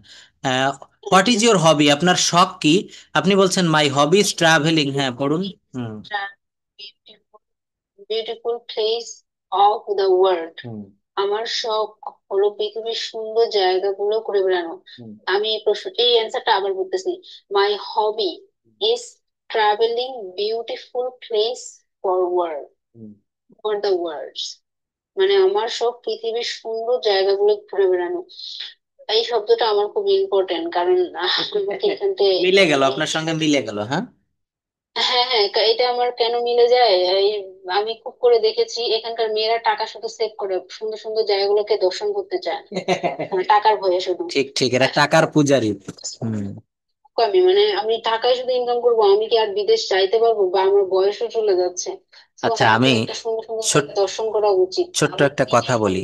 হোয়াট ইজ ইউর হবি, আপনার শখ কি? আপনি বলছেন মাই হবি ইজ ট্রাভেলিং, হ্যাঁ পড়ুন। হুম। Beautiful place of the world. হুম। আমার শখ হলো পৃথিবীর সুন্দর জায়গাগুলো ঘুরে বেড়ানো। হুম। আমি এই অ্যান্সারটা আবার বলতেছি। My hobby is travelling beautiful place hmm. For the world. মানে আমার শখ পৃথিবীর সুন্দর জায়গাগুলো ঘুরে বেড়ানো। এই শব্দটা আমার খুব ইম্পর্টেন্ট, কারণ আমাকে এখান থেকে মিলে গেল, আপনার সঙ্গে মিলে গেল, হ্যাঁ। হ্যাঁ হ্যাঁ, এটা আমার কেন মিলে যায়? আমি খুব করে দেখেছি এখানকার মেয়েরা টাকা শুধু সেভ করে সুন্দর সুন্দর জায়গাগুলোকে দর্শন করতে চায়, মানে টাকার ভয়ে শুধু। ঠিক ঠিক, এরা টাকার পূজারি। হুম। আমি টাকায় শুধু ইনকাম করবো, আমি কি আর বিদেশ যাইতে পারবো? বা আমার বয়সও চলে যাচ্ছে। তো আচ্ছা, আমাকে আমি একটা সুন্দর সুন্দর ছোট জায়গা দর্শন করা উচিত। ছোট্ট একটা কথা বলি,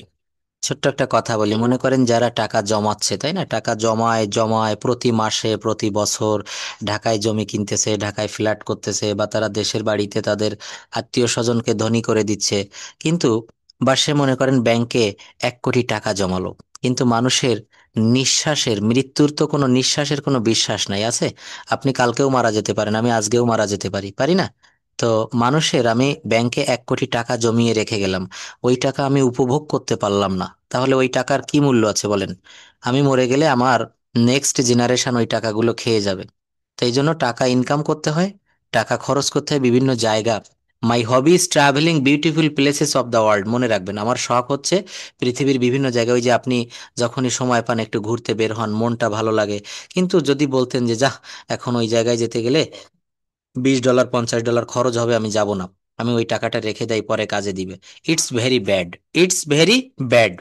ছোট্ট একটা কথা বলি। মনে করেন যারা টাকা জমাচ্ছে, তাই না, টাকা জমায় জমায় প্রতি মাসে প্রতি বছর ঢাকায় জমি কিনতেছে, ঢাকায় ফ্ল্যাট করতেছে, বা তারা দেশের বাড়িতে তাদের আত্মীয় স্বজনকে ধনী করে দিচ্ছে, কিন্তু বা সে মনে করেন ব্যাংকে 1 কোটি টাকা জমালো, কিন্তু মানুষের নিঃশ্বাসের মৃত্যুর তো কোনো নিঃশ্বাসের কোনো বিশ্বাস নাই, আছে? আপনি কালকেও মারা যেতে পারেন, আমি আজকেও মারা যেতে পারি, পারি না? তো মানুষের, আমি ব্যাংকে 1 কোটি টাকা জমিয়ে রেখে গেলাম, ওই টাকা আমি উপভোগ করতে পারলাম না, তাহলে ওই টাকার কি মূল্য আছে বলেন? আমি মরে গেলে আমার নেক্সট জেনারেশন ওই টাকাগুলো খেয়ে যাবে। তো এই জন্য টাকা ইনকাম করতে হয়, টাকা খরচ করতে হয় বিভিন্ন জায়গা। My hobby is travelling beautiful places of the world. মনে রাখবেন, আমার শখ হচ্ছে পৃথিবীর বিভিন্ন জায়গায়। ওই যে আপনি যখনই সময় পান একটু ঘুরতে বের হন, মনটা ভালো লাগে। কিন্তু যদি বলতেন যে যাহ, এখন ওই জায়গায় যেতে গেলে $20 $50 খরচ হবে, আমি যাব না, আমি ওই টাকাটা রেখে দেই, পরে কাজে দিবে, it's very bad, it's very bad.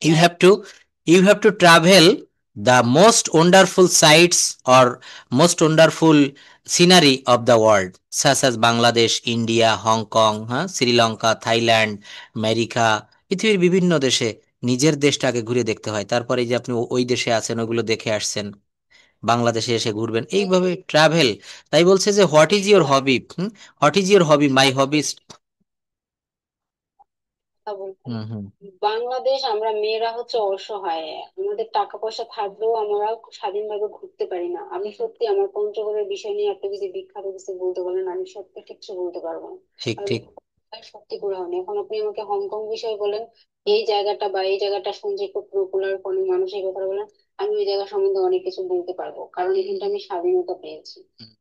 you have to you have to travel the most wonderful sites or most wonderful scenery of the world, such as Bangladesh, India, Hong Kong, হ্যাঁ, শ্রীলঙ্কা, থাইল্যান্ড, আমেরিকা, পৃথিবীর বিভিন্ন দেশে। নিজের দেশটা আগে ঘুরে দেখতে হয়, তারপরে যে আপনি ওই দেশে আছেন ওইগুলো দেখে আসছেন, বাংলাদেশে এসে ঘুরবেন, এইভাবে ট্রাভেল। তাই বলছে যে what is your hobby, what is your hobby, my hobby. কথা বলতেন। হুম। হুম। বাংলাদেশ, আমরা মেয়েরা হচ্ছে অসহায়। আমাদের টাকা পয়সা থাকলেও আমরা স্বাধীনভাবে ঘুরতে পারি না। আমি সত্যি আমার পঞ্চগড়ের বিষয় নিয়ে একটা কিছু বিখ্যাত কিছু বলতে বলেন, আমি সত্যি কিচ্ছু বলতে পারবো না। ঠিক আমি ঠিক। সত্যি করে হয়নি। এখন আপনি আমাকে হংকং বিষয়ে বলেন, এই জায়গাটা বা এই জায়গাটা শুনছি খুব পপুলার, কোনো মানুষের কথা বলেন, আমি ওই জায়গা সম্বন্ধে অনেক কিছু বলতে পারবো, কারণ এখানটা আমি স্বাধীনতা পেয়েছি। হুম,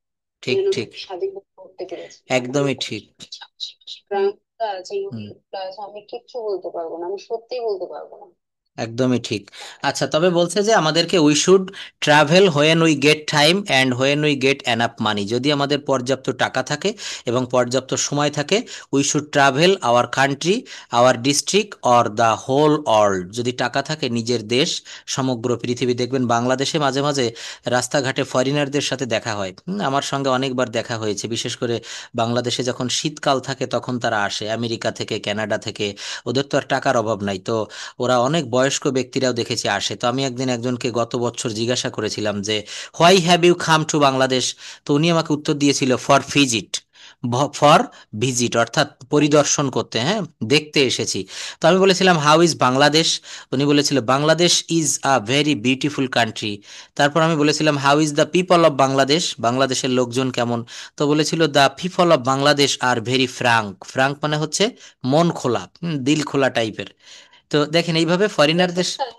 ঠিক এখানে আমি ঠিক, স্বাধীনতা করতে পেরেছি। এখন একদমই ঠিক। গ্রামটা আছে, হুম। ইউরোপটা আছে, আমি কিচ্ছু বলতে পারবো না, আমি সত্যিই বলতে পারবো না। একদমই ঠিক। আচ্ছা, তবে বলছে যে আমাদেরকে we should travel when we get time and when we get enough money. যদি আমাদের পর্যাপ্ত টাকা থাকে এবং পর্যাপ্ত সময় থাকে, we should travel our country, our district or the whole world. যদি টাকা থাকে, নিজের দেশ, সমগ্র পৃথিবী। দেখবেন বাংলাদেশে মাঝে মাঝে রাস্তাঘাটে ফরেনারদের সাথে দেখা হয়, আমার সঙ্গে অনেকবার দেখা হয়েছে। বিশেষ করে বাংলাদেশে যখন শীতকাল থাকে তখন তারা আসে আমেরিকা থেকে, কানাডা থেকে। ওদের তো আর টাকার অভাব নাই, তো ওরা অনেক বয়স্ক ব্যক্তিরাও দেখেছি আসে। তো আমি একদিন একজনকে গত বছর জিজ্ঞাসা করেছিলাম যে why have you come to Bangladesh? তো উনি আমাকে উত্তর দিয়েছিল ফর ভিজিট, ফর ভিজিট অর্থাৎ পরিদর্শন করতে, হ্যাঁ, দেখতে এসেছি। তো আমি বলেছিলাম হাউ ইজ বাংলাদেশ? উনি বলেছিল Bangladesh is a very beautiful country. তারপর আমি বলেছিলাম how is the people of Bangladesh? বাংলাদেশের লোকজন কেমন? তো বলেছিল the people of Bangladesh are very frank. Frank মানে হচ্ছে মন খোলা, দিল খোলা টাইপের। তো দেখেন এইভাবে ফরেনারদের। স্যার,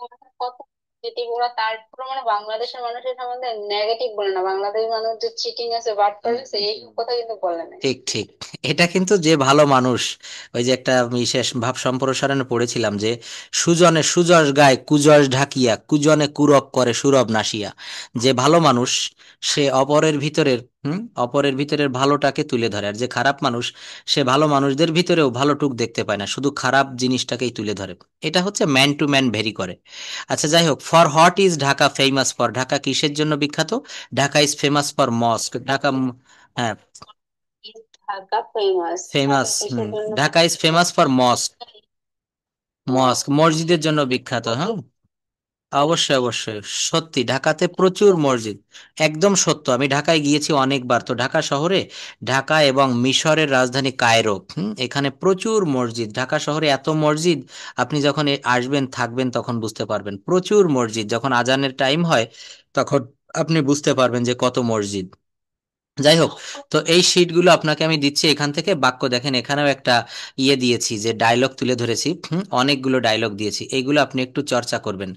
আমার কথা পজিটিভ, ওরা তারপর মানে বাংলাদেশের মানুষের সম্বন্ধে নেগেটিভ বলে না, বাংলাদেশের মানুষ যে চিটিং আছে, বাটপার আছে, এই কথা কিন্তু বলে না। ঠিক ঠিক। এটা কিন্তু যে ভালো মানুষ, ওই যে একটা বিশেষ ভাব সম্প্রসারণে পড়েছিলাম যে সুজনে সুযশ গায় কুযশ ঢাকিয়া কুজনে কুরব করে সুরব নাসিয়া। যে ভালো মানুষ সে অপরের ভিতরের ভালোটাকে তুলে ধরে, আর যে খারাপ মানুষ সে ভালো মানুষদের ভিতরেও ভালো টুক দেখতে পায় না, শুধু খারাপ জিনিসটাকেই তুলে ধরে। এটা হচ্ছে ম্যান টু ম্যান ভেরি করে। আচ্ছা যাই হোক, for what is Dhaka famous for, Dhaka কিসের জন্য বিখ্যাত? Dhaka is famous for mosque, Dhaka হ্যাঁ ঢাকা ফেমাস, ঢাকা ফেমাস, কিসের জন্য? Dhaka is famous for mosque, mosque মসজিদের জন্য বিখ্যাত, হ্যাঁ। অবশ্যই অবশ্যই, সত্যি ঢাকাতে প্রচুর মসজিদ। একদম সত্য, আমি ঢাকায় গিয়েছি অনেকবার। তো ঢাকা শহরে, ঢাকা এবং মিশরের রাজধানী কায়রো, এখানে প্রচুর মসজিদ। ঢাকা শহরে এত মসজিদ, আপনি যখন আসবেন থাকবেন তখন বুঝতে পারবেন। প্রচুর মসজিদ, যখন আজানের টাইম হয় তখন আপনি বুঝতে পারবেন যে কত মসজিদ। যাই হোক, তো এই শিটগুলো আপনাকে আমি দিচ্ছি এখান থেকে। বাক্য দেখেন, এখানেও একটা দিয়েছি যে ডায়লগ তুলে ধরেছি, অনেকগুলো ডায়লগ দিয়েছি, এইগুলো আপনি একটু চর্চা করবেন।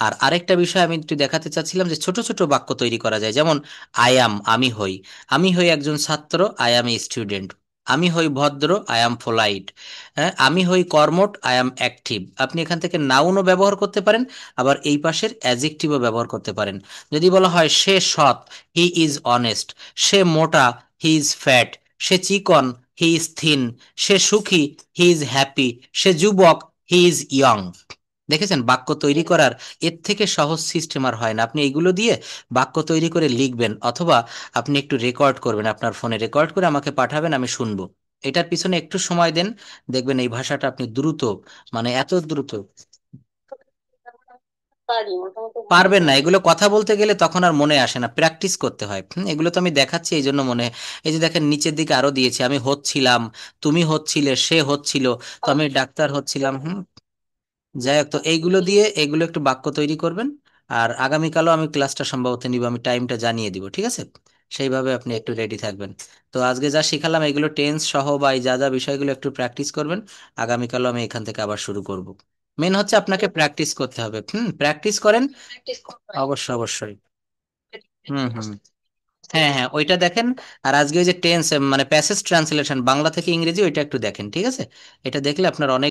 আর আরেকটা বিষয় আমি একটু দেখাতে চাচ্ছিলাম যে ছোট ছোট বাক্য তৈরি করা যায়, যেমন আই অ্যাম, আমি হই। আমি হই একজন ছাত্র, আই অ্যাম এ স্টুডেন্ট। আমি হই ভদ্র, আই অ্যাম পোলাইট। হ্যাঁ, আমি হই কর্মঠ, আই অ্যাম অ্যাক্টিভ। আপনি এখান থেকে নাউনও ব্যবহার করতে পারেন, আবার এই পাশের অ্যাজেক্টিভও ব্যবহার করতে পারেন। যদি বলা হয় সে সৎ, হি ইজ অনেস্ট। সে মোটা, হি ইজ ফ্যাট। সে চিকন, হি ইজ থিন। সে সুখী, হি ইজ হ্যাপি। সে যুবক, হি ইজ ইয়ং। দেখেছেন, বাক্য তৈরি করার এর থেকে সহজ সিস্টেম আর হয় না। আপনি এইগুলো দিয়ে বাক্য তৈরি করে লিখবেন, অথবা আপনি একটু রেকর্ড করবেন, আপনার ফোনে রেকর্ড করে আমাকে পাঠাবেন, আমি শুনবো। এটার পিছনে একটু সময় দেন, দেখবেন এই ভাষাটা আপনি দ্রুত, মানে এত দ্রুত পারি, মোটামুটি ভালো পারবেন না। পারি। এগুলো কথা বলতে গেলে তখন আর মনে আসে না, প্র্যাকটিস করতে হয়। এগুলো তো আমি দেখাচ্ছি এই জন্য মনে, এই যে দেখেন নিচের দিকে আরো দিয়েছি, আমি হচ্ছিলাম, তুমি হচ্ছিলে, সে হচ্ছিল, তো আমি ডাক্তার হচ্ছিলাম। যাই হোক, তো এইগুলো দিয়ে এগুলো একটু বাক্য তৈরি করবেন। আর আগামীকালও আমি ক্লাসটা সম্ভবত নিব, আমি টাইমটা জানিয়ে দিব, ঠিক আছে? সেইভাবে আপনি একটু রেডি থাকবেন। তো আজকে যা শিখালাম এগুলো টেন্স সহ বা এই যা যা বিষয়গুলো একটু প্র্যাকটিস করবেন। আগামীকালও আমি এখান থেকে আবার শুরু করব। মেন হচ্ছে আপনাকে প্র্যাকটিস করতে হবে, প্র্যাকটিস করেন। প্র্যাকটিস করতে অবশ্যই অবশ্যই। হুম। হ্যাঁ হ্যাঁ, ওইটা দেখেন। আর আজকে ওই যে টেন্স, মানে প্যাসেজ ট্রান্সলেশন বাংলা থেকে ইংরেজি, ওইটা একটু দেখেন, ঠিক আছে? এটা দেখলে আপনার অনেক